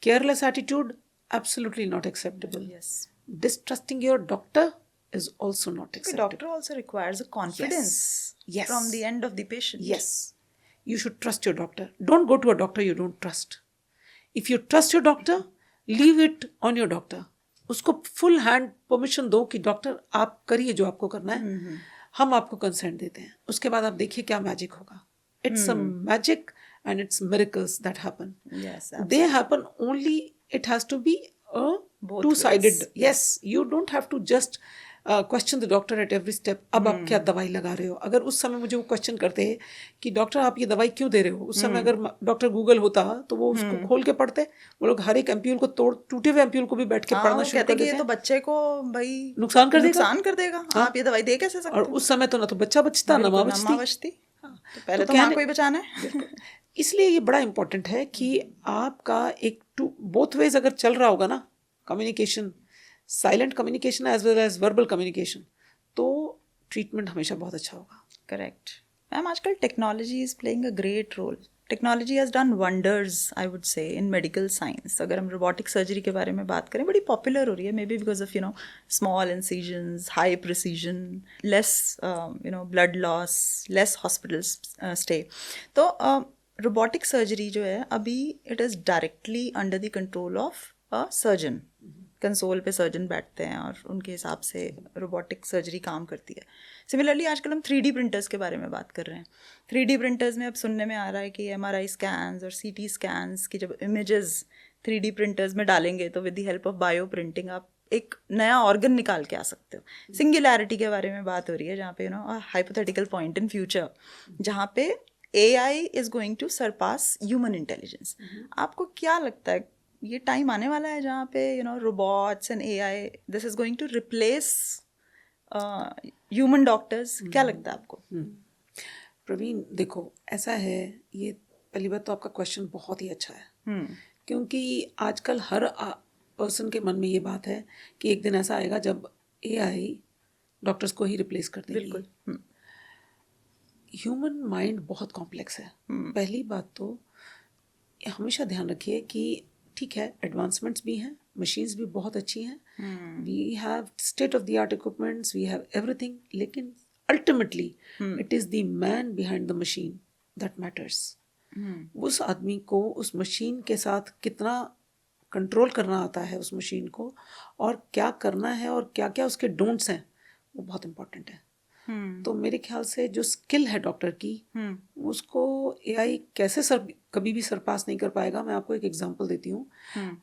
careless attitude absolutely not acceptable. Yes. Distrusting your doctor is also not The acceptable. doctor also requires a confidence Yes. from the end of the patient. Yes. You should trust your doctor. Don't go to a doctor you don't trust. If you trust your doctor, leave it on your doctor. उसको full hand permission दो कि doctor आप करिए जो आपको करना है, हम आपको कंसेंट देते हैं. उसके बाद आप देखिए क्या मैजिक होगा. It's a magic and it's miracles that happen. Yes. They happen only, it has to be a Both two-sided. ways. Yes, you don't have to just question the doctor at every step. अब आप क्या दवाई लगा रहे हो? अगर उस समय मुझे वो क्वेश्चन करते हैं कि डॉक्टर आप ये दवाई क्यों दे रहे हो, उस समय अगर डॉक्टर गूगल होता तो वो उसको खोल के पढ़ते. वो लोग हर एक एम्प्यूल को टूटे हुए एम्प्यूल को भी बैठ के पढ़ना शुरू कर देते ये हैं. तो बच्चे को भाई नुकसान कर देगा. आप ये दवाई दे कैसे सकते और उस समय तो ना तो बच्चा बचता ना माँ बचती. तो पहले तो माँ को ही बचाना है. इसलिए ये बड़ा इंपॉर्टेंट है कि आपका एक बोथ वेज अगर चल रहा होगा ना, communication, silent communication as well as verbal communication, तो ट्रीटमेंट हमेशा बहुत अच्छा होगा. करेक्ट. मैम, आजकल technology is playing a great role. Technology has done wonders, I would say, in medical science. अगर हम रोबोटिक सर्जरी के बारे में बात करें, बड़ी पॉपुलर हो रही है. May be because of small incisions, high precision, less blood loss, less hospital stay. तो रोबोटिक सर्जरी जो है अभी it is directly under the control of a surgeon. Console पे सर्जन बैठते हैं और उनके हिसाब से रोबोटिक सर्जरी काम करती है. सिमिलरली आजकल हम 3D प्रिंटर्स के बारे में बात कर रहे हैं. 3D प्रिंटर्स में अब सुनने में आ रहा है कि MRI स्कैन्स और CT स्कैन्स की जब इमेजेस 3D प्रिंटर्स में डालेंगे तो with the help of bio printing आप एक नया ऑर्गन निकाल के आ सकते हो. सिंगुलैरिटी के बारे में बात हो रही है जहाँ पे हाइपोथेटिकल पॉइंट इन फ्यूचर जहाँ पे AI is going to surpass human intelligence. आपको क्या लगता है ये टाइम आने वाला है जहाँ पे robots and AI this is going to replace human doctors? क्या लगता है आपको? प्रवीण, देखो ऐसा है, ये पहली बात तो आपका क्वेश्चन बहुत ही अच्छा है. क्योंकि आजकल हर पर्सन के मन में ये बात है कि एक दिन ऐसा आएगा जब AI डॉक्टर्स को ही रिप्लेस कर देगी. बिल्कुल. ह्यूमन माइंड बहुत कॉम्प्लेक्स है. पहली बात तो हमेशा ध्यान रखिए कि ठीक है, एडवांसमेंट्स भी हैं, मशीन्स भी बहुत अच्छी हैं, we have state of the art equipments, we have everything, लेकिन ultimately it is the man behind the machine that matters. उस आदमी को उस मशीन के साथ कितना कंट्रोल करना आता है उस मशीन को, और क्या करना है और क्या क्या उसके डोंट्स हैं, वो बहुत इंपॉर्टेंट है. तो मेरे ख्याल से जो स्किल है डॉक्टर की, उसको AI कैसे कभी भी सरपास नहीं कर पाएगा. मैं आपको एक एग्जांपल देती हूँ.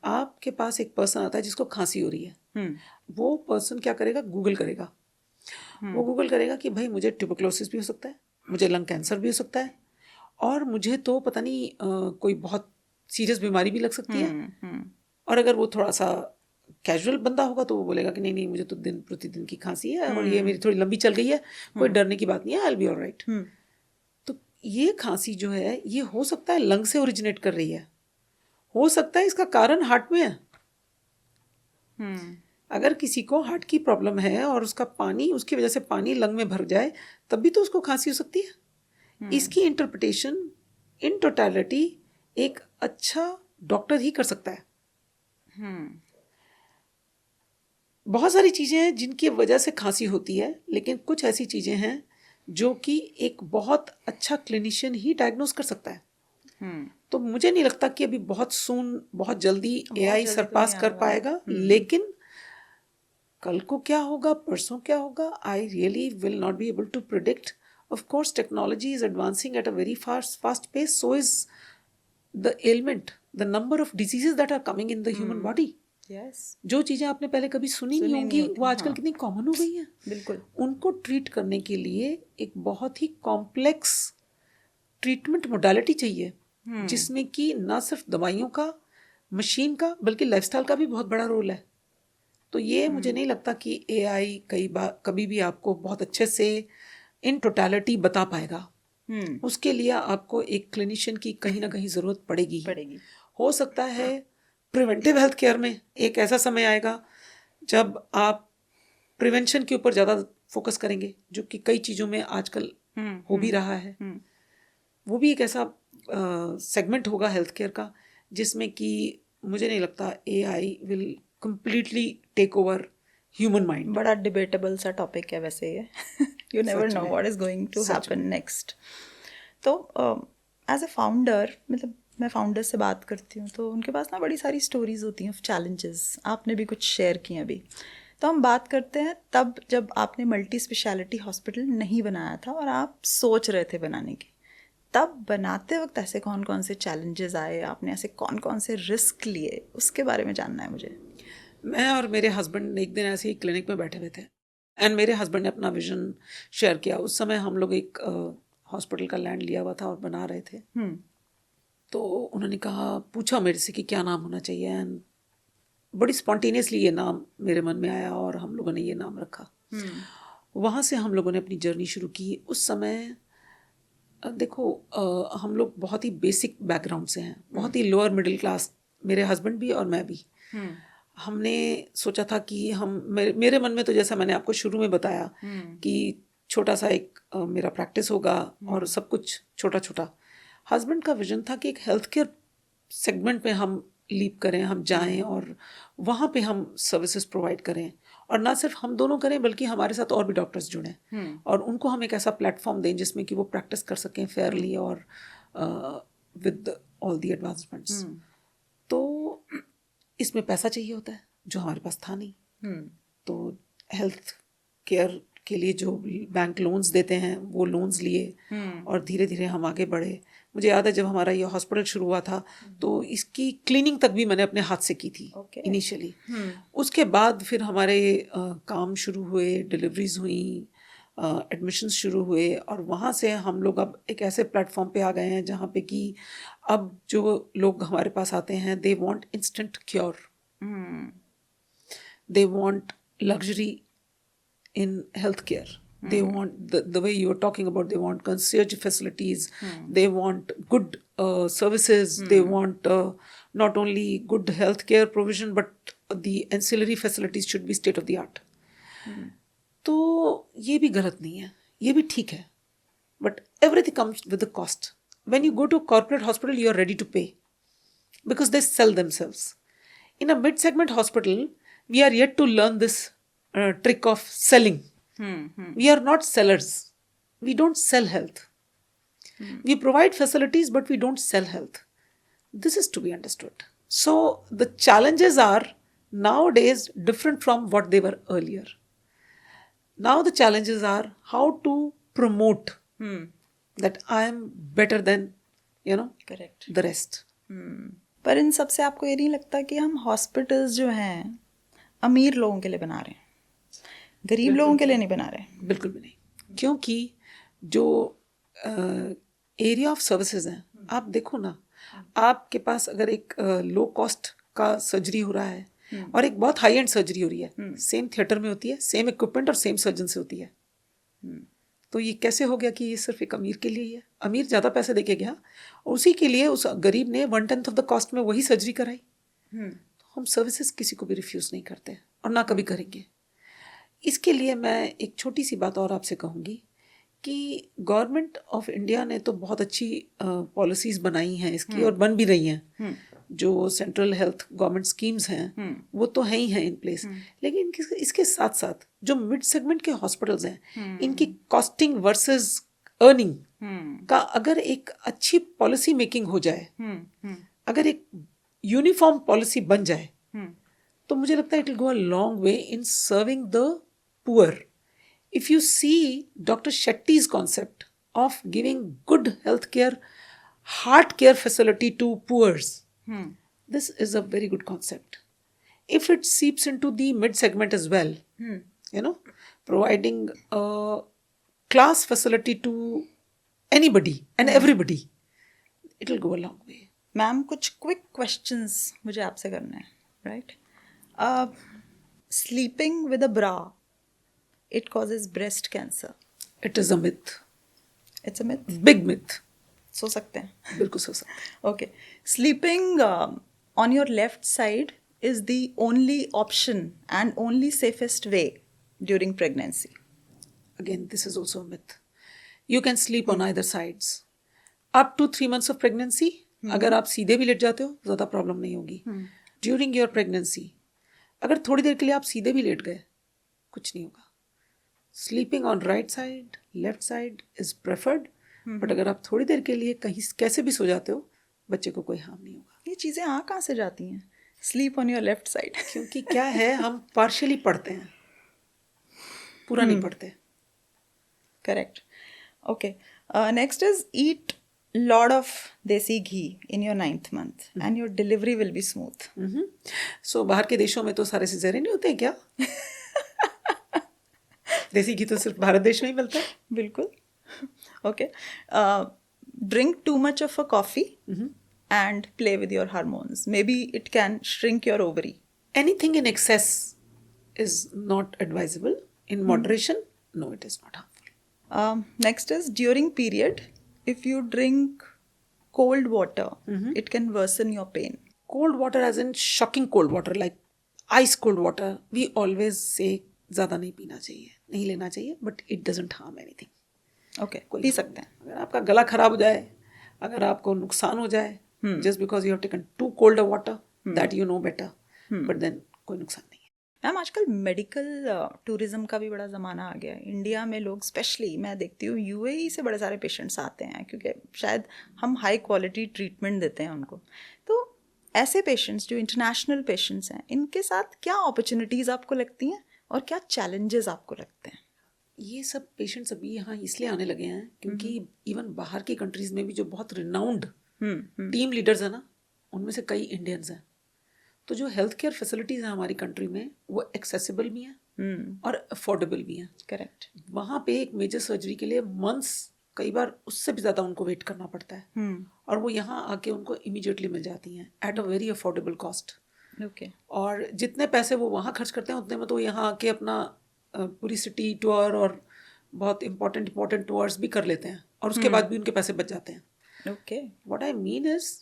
आपके पास एक पर्सन आता है जिसको खांसी हो रही है. वो पर्सन क्या करेगा? गूगल करेगा. वो गूगल करेगा कि भाई मुझे ट्यूबरक्लोसिस भी हो सकता है, मुझे लंग कैंसर भी हो सकता है, और मुझे तो पता नहीं कोई बहुत सीरियस बीमारी भी लग सकती है. और अगर वो थोड़ा सा कैजुअल बंदा होगा तो वो बोलेगा कि नहीं मुझे तो दिन प्रतिदिन की खांसी है और ये मेरी थोड़ी लंबी चल गई है, कोई डरने की बात नहीं है, आई विल बी ऑलराइट. तो ये खांसी जो है ये हो सकता है लंग से ओरिजिनेट कर रही है, हो सकता है इसका कारण हार्ट में है. अगर किसी को हार्ट की प्रॉब्लम है और उसका पानी, उसकी वजह से पानी लंग में भर जाए, तब भी तो उसको खांसी हो सकती है. इसकी इंटरप्रिटेशन इन टोटलिटी एक अच्छा डॉक्टर ही कर सकता है. बहुत सारी चीज़ें हैं जिनकी वजह से खांसी होती है, लेकिन कुछ ऐसी चीज़ें हैं जो कि एक बहुत अच्छा क्लिनिशियन ही डायग्नोस कर सकता है. तो मुझे नहीं लगता कि अभी बहुत जल्दी AI सरपास कर पाएगा. लेकिन कल को क्या होगा, परसों क्या होगा, I really will not be able to predict. Of course, technology is advancing at a very fast pace. So is the ailment, the number of diseases that are coming in the human body. Yes, जो चीज़ें आपने पहले कभी सुनी नहीं होंगी वो आजकल कितनी कॉमन हो गई हैं. बिल्कुल. उनको ट्रीट करने के लिए एक बहुत ही कॉम्प्लेक्स ट्रीटमेंट मोडालिटी चाहिए, जिसमें कि ना सिर्फ दवाइयों का, मशीन का, बल्कि लाइफस्टाइल का भी बहुत बड़ा रोल है. तो ये मुझे नहीं लगता कि AI कभी भी आपको बहुत अच्छे से इन टोटलिटी बता पाएगा. उसके लिए आपको एक क्लिनिशियन की कहीं ना कहीं ज़रूरत पड़ेगी. हो सकता है प्रिवेंटिव हेल्थ केयर में एक ऐसा समय आएगा जब आप प्रिवेंशन के ऊपर ज़्यादा फोकस करेंगे, जो कि कई चीज़ों में आजकल हो भी रहा है. वो भी एक ऐसा सेगमेंट होगा हेल्थ केयर का जिसमें कि मुझे नहीं लगता AI will completely take over human mind. बड़ा डिबेटेबल सा टॉपिक है वैसे ये. You never know what is going to happen next. तो एज अ फाउंडर, मतलब मैं फाउंडर से बात करती हूँ तो उनके पास ना बड़ी सारी स्टोरीज होती हैं ऑफ चैलेंजेस. आपने भी कुछ शेयर की अभी. तो हम बात करते हैं तब जब आपने मल्टी स्पेशलिटी हॉस्पिटल नहीं बनाया था और आप सोच रहे थे बनाने की. तब बनाते वक्त ऐसे कौन कौन से चैलेंजेस आए, आपने ऐसे कौन कौन से रिस्क लिए, उसके बारे में जानना है मुझे. मैं और मेरे हस्बैंड एक दिन ऐसे ही क्लिनिक में बैठे हुए थे एंड मेरे हस्बैंड ने अपना विजन शेयर किया. उस समय हम लोग एक हॉस्पिटल का लैंड लिया हुआ था और बना रहे थे. तो उन्होंने पूछा मेरे से कि क्या नाम होना चाहिए, एंड बड़ी स्पॉन्टेनियसली ये नाम मेरे मन में आया और हम लोगों ने ये नाम रखा. वहाँ से हम लोगों ने अपनी जर्नी शुरू की. उस समय देखो हम लोग बहुत ही बेसिक बैकग्राउंड से हैं, बहुत ही लोअर मिडिल क्लास, मेरे हस्बैंड भी और मैं भी. हमने सोचा था कि मेरे मन में तो जैसा मैंने आपको शुरू में बताया कि छोटा सा एक मेरा प्रैक्टिस होगा और सब कुछ छोटा छोटा. हस्बैंड का विजन था कि एक हेल्थ केयर सेगमेंट में हम लीप करें, हम जाएं और वहाँ पे हम सर्विसेज प्रोवाइड करें, और ना सिर्फ हम दोनों करें बल्कि हमारे साथ और भी डॉक्टर्स जुड़ें और उनको हम एक ऐसा प्लेटफॉर्म दें जिसमें कि वो प्रैक्टिस कर सकें फेयरली और विद ऑल दी एडवांसमेंट्स. तो इसमें पैसा चाहिए होता है जो हमारे पास था नहीं. तो हेल्थ केयर के लिए जो बैंक लोन्स देते हैं वो लोन्स लिए और धीरे धीरे हम आगे बढ़े. मुझे याद है जब हमारा ये हॉस्पिटल शुरू हुआ था तो इसकी क्लीनिंग तक भी मैंने अपने हाथ से की थी इनिशियली. उसके बाद फिर हमारे काम शुरू हुए, डिलीवरीज हुई, एडमिशन्स शुरू हुए और वहाँ से हम लोग अब एक ऐसे प्लेटफॉर्म पे आ गए हैं जहाँ पे कि अब जो लोग हमारे पास आते हैं they want instant cure, they want luxury in health care. They want the way you were talking about, they want concierge facilities, they want good services, they want not only good healthcare provision but the ancillary facilities should be state of the art. तो ये भी गलत नहीं है, ये भी ठीक है, but everything comes with a cost. When you go to a corporate hospital, you are ready to pay because they sell themselves. In a mid-segment hospital, we are yet to learn this trick of selling. We are not sellers. We don't sell health. We provide facilities, but we don't sell health. This is to be understood. So the challenges are nowadays different from what they were earlier. Now the challenges are how to promote that I am better than, Correct. the rest. पर इन सब से आपको ये नहीं लगता कि हम hospitals जो हैं अमीर लोगों के लिए बना रहे हैं, गरीब लोगों के लिए नहीं बना रहे? बिल्कुल भी नहीं, क्योंकि जो एरिया ऑफ सर्विसेज हैं, आप देखो ना, आपके पास अगर एक लो कॉस्ट का सर्जरी हो रहा है और एक बहुत हाई एंड सर्जरी हो रही है, सेम थिएटर में होती है, सेम इक्विपमेंट और सेम सर्जन से होती है. तो ये कैसे हो गया कि ये सिर्फ एक अमीर के लिए ही है? अमीर ज़्यादा पैसे दे के गया, उसी के लिए उस गरीब ने 1/10 ऑफ द कॉस्ट में वही सर्जरी कराई. तो हम सर्विसेज किसी को भी रिफ्यूज़ नहीं करते और ना कभी करेंगे. इसके लिए मैं एक छोटी सी बात और आपसे कहूँगी कि गवर्नमेंट ऑफ इंडिया ने तो बहुत अच्छी पॉलिसीज़ बनाई हैं इसकी और बन भी रही हैं. जो सेंट्रल हेल्थ गवर्नमेंट स्कीम्स हैं वो तो हैं ही हैं इन प्लेस, लेकिन इसके साथ साथ जो मिड सेगमेंट के हॉस्पिटल्स हैं इनकी कॉस्टिंग वर्सेस अर्निंग का अगर एक अच्छी पॉलिसी मेकिंग हो जाए, अगर एक यूनिफॉर्म पॉलिसी बन जाए, तो मुझे लगता है it will go a long way in serving the poor, if you see Dr. Shetty's concept of giving good healthcare, heart care facility to poors, this is a very good concept. If it seeps into the mid segment as well, providing a class facility to anybody and everybody, it will go a long way. Ma'am कुछ quick questions मुझे आपसे करने हैं, right? Sleeping with a bra, it causes breast cancer. It is a myth. It's a myth. Big myth. सो सकते हैं. बिल्कुल सो सकते हैं. Okay. Sleeping on your left side is the only option and only safest way during pregnancy. Again, this is also a myth. You can sleep on either sides. Up to 3 months of pregnancy, अगर आप सीधे भी late जाते हो ज़्यादा problem नहीं होगी. During your pregnancy अगर थोड़ी देर के लिए आप सीधे भी लेट गए कुछ नहीं होगा. Sleeping on right side, left side is preferred. But अगर आप थोड़ी देर के लिए कहीं कैसे भी सो जाते हो बच्चे को कोई हार्म नहीं होगा. ये चीज़ें आ कहाँ से जाती हैं? Sleep on your left side. क्योंकि क्या है, हम पार्शियली पढ़ते हैं, पूरा नहीं पढ़ते. Correct. Okay. Next is eat lot of desi ghee in your 9th month and your delivery will be smooth. सो बाहर के देशों में तो सारे सिजेरियन नहीं होते हैं क्या? देसी घी तो सिर्फ भारत देश में ही मिलता है. बिल्कुल. Okay. Drink too much of a coffee and play with your hormones. Maybe it can shrink your ovary. Anything in excess is not advisable. In moderation, no, it is not harmful. Next is during period, if you drink cold water, it can worsen your pain. Cold water as in shocking cold water, like ice cold water, we always say ज़्यादा नहीं पीना चाहिए, नहीं लेना चाहिए, but it doesn't harm anything. Okay, P सकते हैं. अगर आपका गला खराब हो जाए, अगर आपको नुकसान हो जाए, just because you have taken too cold a water, that you know better, but then कोई नुकसान नहीं है. मैम आजकल मेडिकल टूरिज्म का भी बड़ा ज़माना आ गया है. इंडिया में लोग स्पेशली मैं देखती हूँ यूएई से बड़े सारे पेशेंट्स आते हैं क्योंकि शायद हम हाई क्वालिटी ट्रीटमेंट देते हैं उनको. तो ऐसे पेशेंट्स जो इंटरनेशनल पेशेंट्स हैं, इनके साथ क्या अपॉर्चुनिटीज़ आपको लगती हैं और क्या चैलेंजेस आपको लगते हैं? ये सब पेशेंट्स अभी यहाँ इसलिए आने लगे हैं क्योंकि इवन बाहर की कंट्रीज में भी जो बहुत रिनाउंड टीम लीडर्स हैं ना, उनमें से कई इंडियंस हैं. तो जो हेल्थ केयर फैसिलिटीज़ हैं हमारी कंट्री में वो एक्सेसिबल भी हैं और अफोर्डेबल भी हैं. करेक्ट. वहाँ पे एक मेजर सर्जरी के लिए मंथ्स, कई बार उससे भी ज़्यादा उनको वेट करना पड़ता है, और वो यहाँ आके उनको इमीडिएटली मिल जाती हैं eight a very affordable cost. Okay. और जितने पैसे वो वहाँ खर्च करते हैं उतने में तो यहाँ आके अपना पूरी सिटी टूर और बहुत इंपॉर्टेंट टूर्स भी कर लेते हैं, और उसके बाद भी उनके पैसे बच जाते हैं. Okay. What I mean is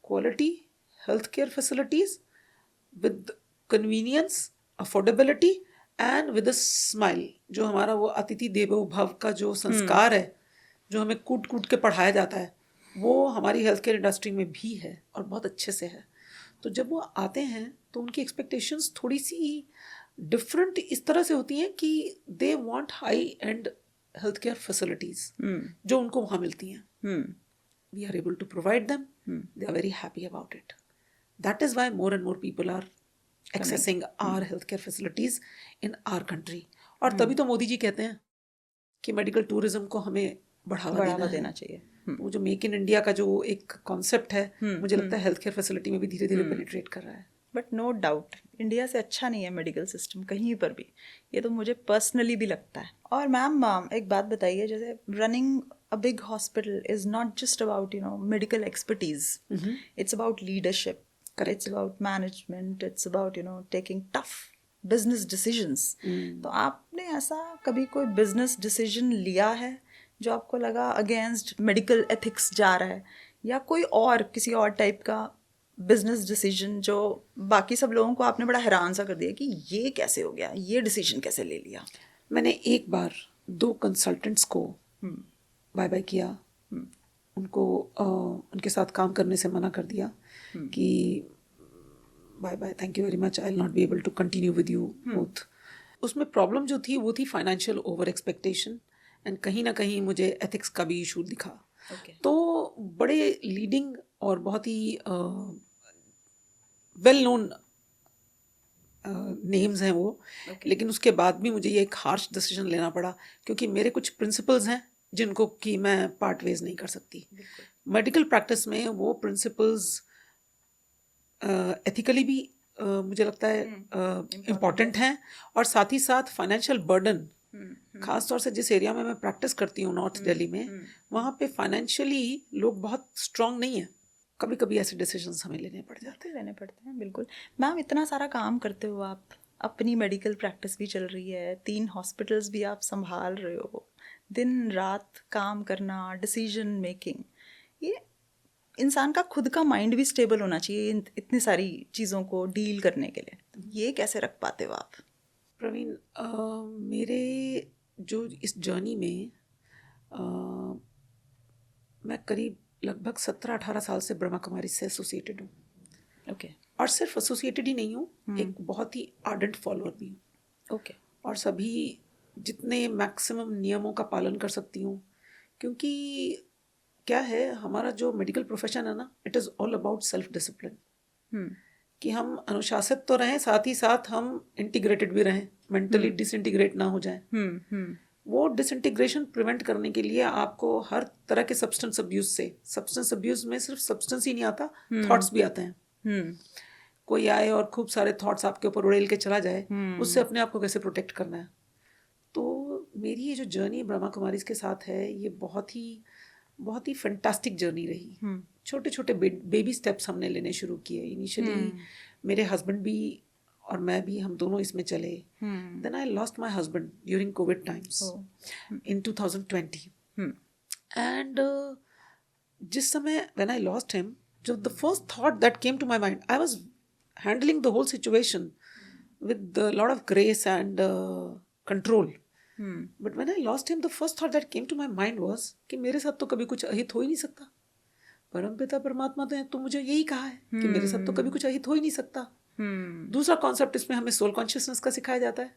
quality health care facilities with convenience, affordability and with a smile. जो हमारा वो अतिथि देवो भव का जो संस्कार है, जो हमें कूट कूट के पढ़ाया जाता है, वो हमारी हेल्थ केयर इंडस्ट्री में भी है और बहुत अच्छे से है. तो जब वो आते हैं तो उनकी एक्सपेक्टेशंस थोड़ी सी डिफरेंट इस तरह से होती हैं कि they want high and health care facilities जो उनको वहाँ मिलती हैं. We are able to provide them. They are very happy about it. That is why more and more people are accessing our healthcare facilities in our country. और तभी तो मोदी जी कहते हैं कि मेडिकल टूरिज्म को हमें बढ़ावा देना चाहिए. वो जो मेक इन इंडिया का जो एक कॉन्सेप्ट है, मुझे लगता है हेल्थ केयर फैसिलिटी में भी धीरे धीरे पेनिट्रेट कर रहा है. बट नो डाउट इंडिया से अच्छा नहीं है मेडिकल सिस्टम कहीं पर भी. ये तो मुझे पर्सनली भी लगता है. और मैम एक बात बताइए, जैसे running a big hospital is not just about medical expertise. It's about leadership. Correct. It's about management. It's about taking tough business decisions. तो आपने ऐसा कभी कोई business decision लिया है जो आपको लगा अगेंस्ट मेडिकल एथिक्स जा रहा है, या कोई और किसी और टाइप का बिजनेस डिसीजन जो बाकी सब लोगों को आपने बड़ा हैरान सा कर दिया कि ये कैसे हो गया, ये डिसीजन कैसे ले लिया? मैंने एक बार 2 कंसल्टेंट्स को बाय बाय किया, उनको उनके साथ काम करने से मना कर दिया कि bye bye, thank you very much, I will not be able to continue with you both. उसमें प्रॉब्लम जो थी वो थी फाइनेंशियल ओवर एक्सपेक्टेशन, एंड कहीं ना कहीं मुझे एथिक्स का भी इशू दिखा. तो बड़े लीडिंग और बहुत ही वेल नोन नेम्स हैं वो, लेकिन उसके बाद भी मुझे ये एक हार्श डिसीजन लेना पड़ा क्योंकि मेरे कुछ प्रिंसिपल्स हैं जिनको कि मैं पार्ट वेज नहीं कर सकती. मेडिकल प्रैक्टिस में वो प्रिंसिपल्स एथिकली भी मुझे लगता है इम्पॉर्टेंट हैं, और साथ ही साथ फाइनेंशियल बर्डन, खास तौर से जिस एरिया में मैं प्रैक्टिस करती हूँ नॉर्थ दिल्ली में, वहाँ पे फाइनेंशियली लोग बहुत स्ट्रांग नहीं हैं. कभी कभी ऐसे डिसीजंस हमें लेने पड़ते हैं. बिल्कुल मैम, इतना सारा काम करते हो आप, अपनी मेडिकल प्रैक्टिस भी चल रही है, 3 हॉस्पिटल्स भी आप संभाल रहे हो, दिन रात काम करना, डिसीजन मेकिंग, ये इंसान का खुद का माइंड भी स्टेबल होना चाहिए इतनी सारी चीज़ों को डील करने के लिए. ये कैसे रख पाते हो आप? प्रवीण, मेरे जो इस जर्नी में मैं करीब लगभग 17-18 साल से ब्रह्मा कुमारी से एसोसिएटेड हूँ. ओके. और सिर्फ एसोसिएटेड ही नहीं हूँ, एक बहुत ही आर्डेंट फॉलोअर भी हूँ. ओके. और सभी जितने मैक्सिमम नियमों का पालन कर सकती हूँ, क्योंकि क्या है, हमारा जो मेडिकल प्रोफेशन है ना, it is all about self discipline. कि हम अनुशासित तो रहें, साथ ही साथ हम इंटीग्रेटेड भी रहें, मेंटली डिसइंटीग्रेट ना हो जाए. वो डिसइंटीग्रेशन प्रिवेंट करने के लिए आपको हर तरह के सब्सटेंस अब्यूज में सिर्फ सब्सटेंस ही नहीं आता, थॉट्स भी आते हैं. कोई आए और खूब सारे थॉट्स आपके ऊपर उड़ेल के चला जाए, उससे अपने आप को कैसे प्रोटेक्ट करना है. तो मेरी ये जो जर्नी ब्रह्मा कुमारीज के साथ है, ये बहुत ही फैंटास्टिक जर्नी रही. छोटे छोटे बेबी स्टेप्स हमने लेने शुरू किए. इनिशियली मेरे हस्बैंड भी और मैं भी, हम दोनों इसमें चले. Then I lost my husband during COVID times in 2020. And जिस समय व्हेन आई लॉस्ट हिम, जो the first thought that came to my mind, I was handling the whole situation with a lot of grace and control. But when I lost him, the first thought that came to my mind was कि मेरे साथ तो कभी कुछ अहित हो ही नहीं सकता. परमपिता परमात्मा तो मुझे यही कहा है कि मेरे साथ तो कभी कुछ अहित हो ही नहीं सकता. दूसरा कॉन्सेप्ट इसमें हमें सोल कॉन्शियसनेस का सिखाया जाता है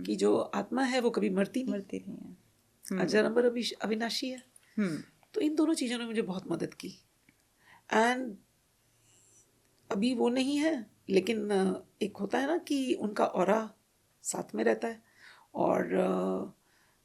कि जो आत्मा है वो कभी मरती नहीं है, अजर अमर अविनाशी है. तो इन दोनों चीज़ों ने मुझे बहुत मदद की. एंड अभी वो नहीं है, लेकिन एक होता है ना कि उनका ऑरा साथ में रहता है. और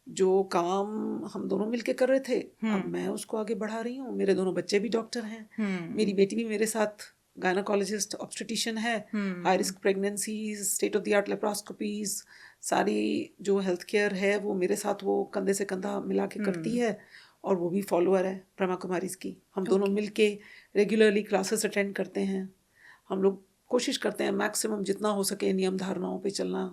जो काम हम दोनों मिलके कर रहे थे, अब मैं उसको आगे बढ़ा रही हूँ. मेरे दोनों बच्चे भी डॉक्टर हैं. मेरी बेटी भी मेरे साथ गायनाकोलॉजिस्ट ऑब्स्टेटिशियन है. High risk pregnancies, state of the art laparoscopies, सारी जो हेल्थ केयर है वो मेरे साथ वो कंधे से कंधा मिला के करती है. और वो भी फॉलोअर है ब्रह्मा कुमारीज की. हम दोनों मिलके रेगुलरली क्लासेस अटेंड करते हैं. हम लोग कोशिश करते हैं मैक्सिमम जितना हो सके नियम धारणाओं पे चलना,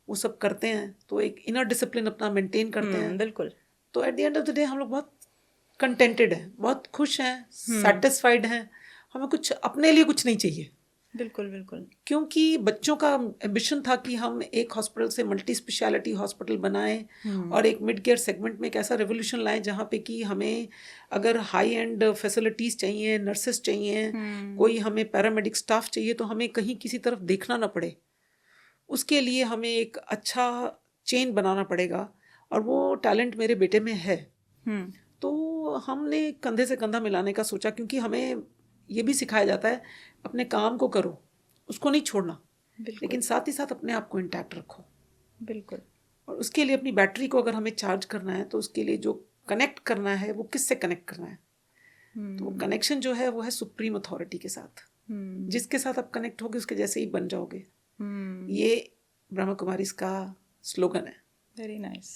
वो सब करते हैं. तो एक इनर डिसिप्लिन अपना मेंटेन करते हैं. बिल्कुल. तो at the end of the day हम लोग बहुत कंटेंटेड हैं, बहुत खुश हैं, सेटिस्फाइड हैं. हमें कुछ अपने लिए कुछ नहीं चाहिए. बिल्कुल बिल्कुल. क्योंकि बच्चों का एम्बिशन था कि हम एक हॉस्पिटल से मल्टी स्पेशलिटी हॉस्पिटल बनाएं और एक मिड केयर सेगमेंट में एक ऐसा रेवोल्यूशन लाएं जहाँ पे कि हमें अगर हाई एंड फैसिलिटीज़ चाहिए, नर्सेस चाहिए, कोई हमें पैरामेडिक स्टाफ चाहिए, तो हमें कहीं किसी तरफ देखना ना पड़े. उसके लिए हमें एक अच्छा चेन बनाना पड़ेगा, और वो टैलेंट मेरे बेटे में है. तो हमने कंधे से कंधा मिलाने का सोचा, क्योंकि हमें ये भी सिखाया जाता है अपने काम को करो, उसको नहीं छोड़ना, लेकिन साथ ही साथ अपने आप को इंटैक्ट रखो. बिल्कुल. और उसके लिए अपनी बैटरी को अगर हमें चार्ज करना है, तो उसके लिए जो कनेक्ट करना है वो किससे कनेक्ट करना है. तो कनेक्शन जो है वो है सुप्रीम अथॉरिटी के साथ. जिसके साथ आप कनेक्ट होगे उसके जैसे ही बन जाओगे. ये ब्रह्मा कुमारीज का स्लोगन है. Very nice.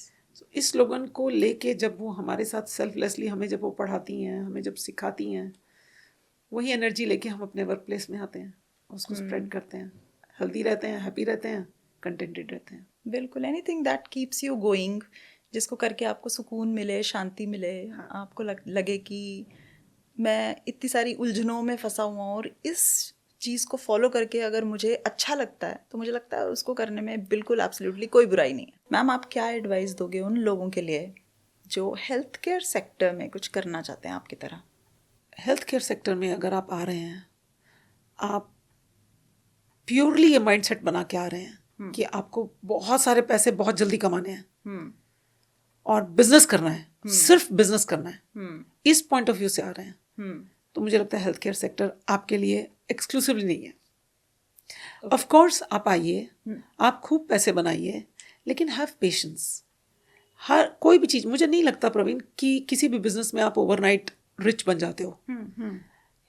इस स्लोगन को लेके जब वो हमारे साथ सेल्फलेसली हमें जब वो पढ़ाती हैं, हमें जब सिखाती हैं, वही एनर्जी लेके हम अपने वर्क प्लेस में आते हैं, उसको स्प्रेड करते हैं. हेल्दी रहते हैं, हैप्पी रहते हैं, कंटेंटेड रहते हैं. बिल्कुल. Anything that keeps you going, जिसको करके आपको सुकून मिले, शांति मिले. आपको लगे कि मैं इतनी सारी उलझनों में फंसा हुआ हूँ और इस चीज़ को फॉलो करके अगर मुझे अच्छा लगता है तो मुझे लगता है उसको करने में बिल्कुल एब्सोल्युटली कोई बुराई नहीं है. मैम, आप क्या एडवाइस दोगे उन लोगों के लिए जो हेल्थ केयर सेक्टर में कुछ करना चाहते हैं आपकी तरह? हेल्थ केयर सेक्टर में अगर आप आ रहे हैं, आप प्योरली ये माइंडसेट बना के आ रहे हैं कि आपको बहुत सारे पैसे बहुत जल्दी कमाने हैं और बिजनेस करना है, सिर्फ बिजनेस करना है, इस पॉइंट ऑफ व्यू से आ रहे हैं, तो मुझे लगता है हेल्थ केयर सेक्टर आपके लिए एक्सक्लूसिवली नहीं है. ऑफ कोर्स आप आइए, आप खूब पैसे बनाइए, लेकिन हैव पेशेंस. हर कोई भी चीज़, मुझे नहीं लगता प्रवीण कि किसी भी बिजनेस में आप ओवरनाइट रिच बन जाते हो.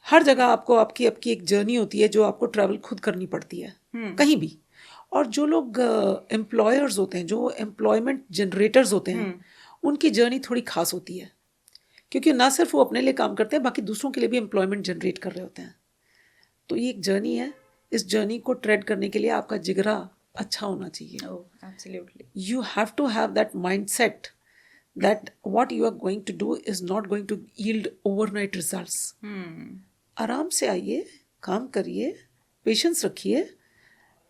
हर जगह आपको आपकी आपकी एक जर्नी होती है जो आपको ट्रैवल खुद करनी पड़ती है, कहीं भी. और जो लोग एम्प्लॉयर्स होते हैं, जो एम्प्लॉयमेंट जनरेटर्स होते हैं, उनकी जर्नी थोड़ी खास होती है, क्योंकि ना सिर्फ वो अपने लिए काम करते हैं, बाकी दूसरों के लिए भी एम्प्लॉयमेंट जनरेट कर रहे होते हैं. तो ये एक जर्नी है. इस जर्नी को ट्रेड करने के लिए आपका जिगरा अच्छा होना चाहिए. Absolutely. You have to have that mindset that what you are going to do is not going to yield overnight results. आराम से आइए, काम करिए, पेशेंस रखिए.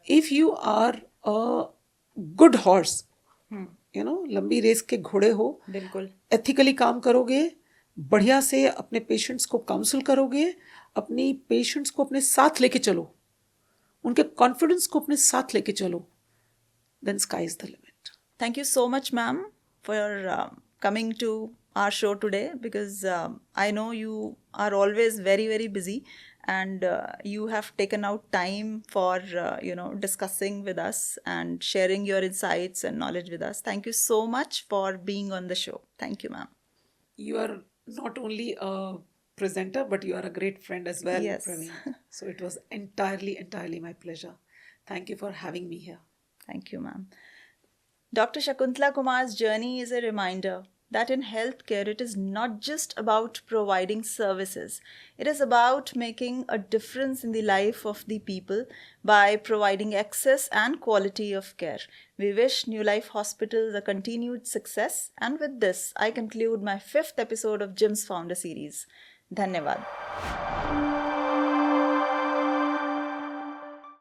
If you are a good horse, लंबी रेस के घोड़े हो, बिल्कुल. एथिकली काम करोगे, बढ़िया से अपने पेशेंट्स को काउंसिल करोगे, अपनी पेशेंट्स को अपने साथ लेके चलो, उनके कॉन्फिडेंस को अपने साथ लेके चलो, then sky is the limit. Thank you so much, ma'am, for coming to our show today, because I know you are always very, very busy, and you have taken out time for discussing with us and sharing your insights and knowledge with us. Thank you so much for being on the show. Thank you, ma'am. You are not only a presenter, but you are a great friend as well, Yes. Praveen. So it was entirely my pleasure. Thank you for having me here. Thank you, ma'am. Dr. Shakuntala Kumar's journey is a reminder that in healthcare, it is not just about providing services. It is about making a difference in the life of the people by providing access and quality of care. We wish New Life Hospitals a continued success. And with this, I conclude my 5th episode of Jim's Founder Series. Dhanyavad.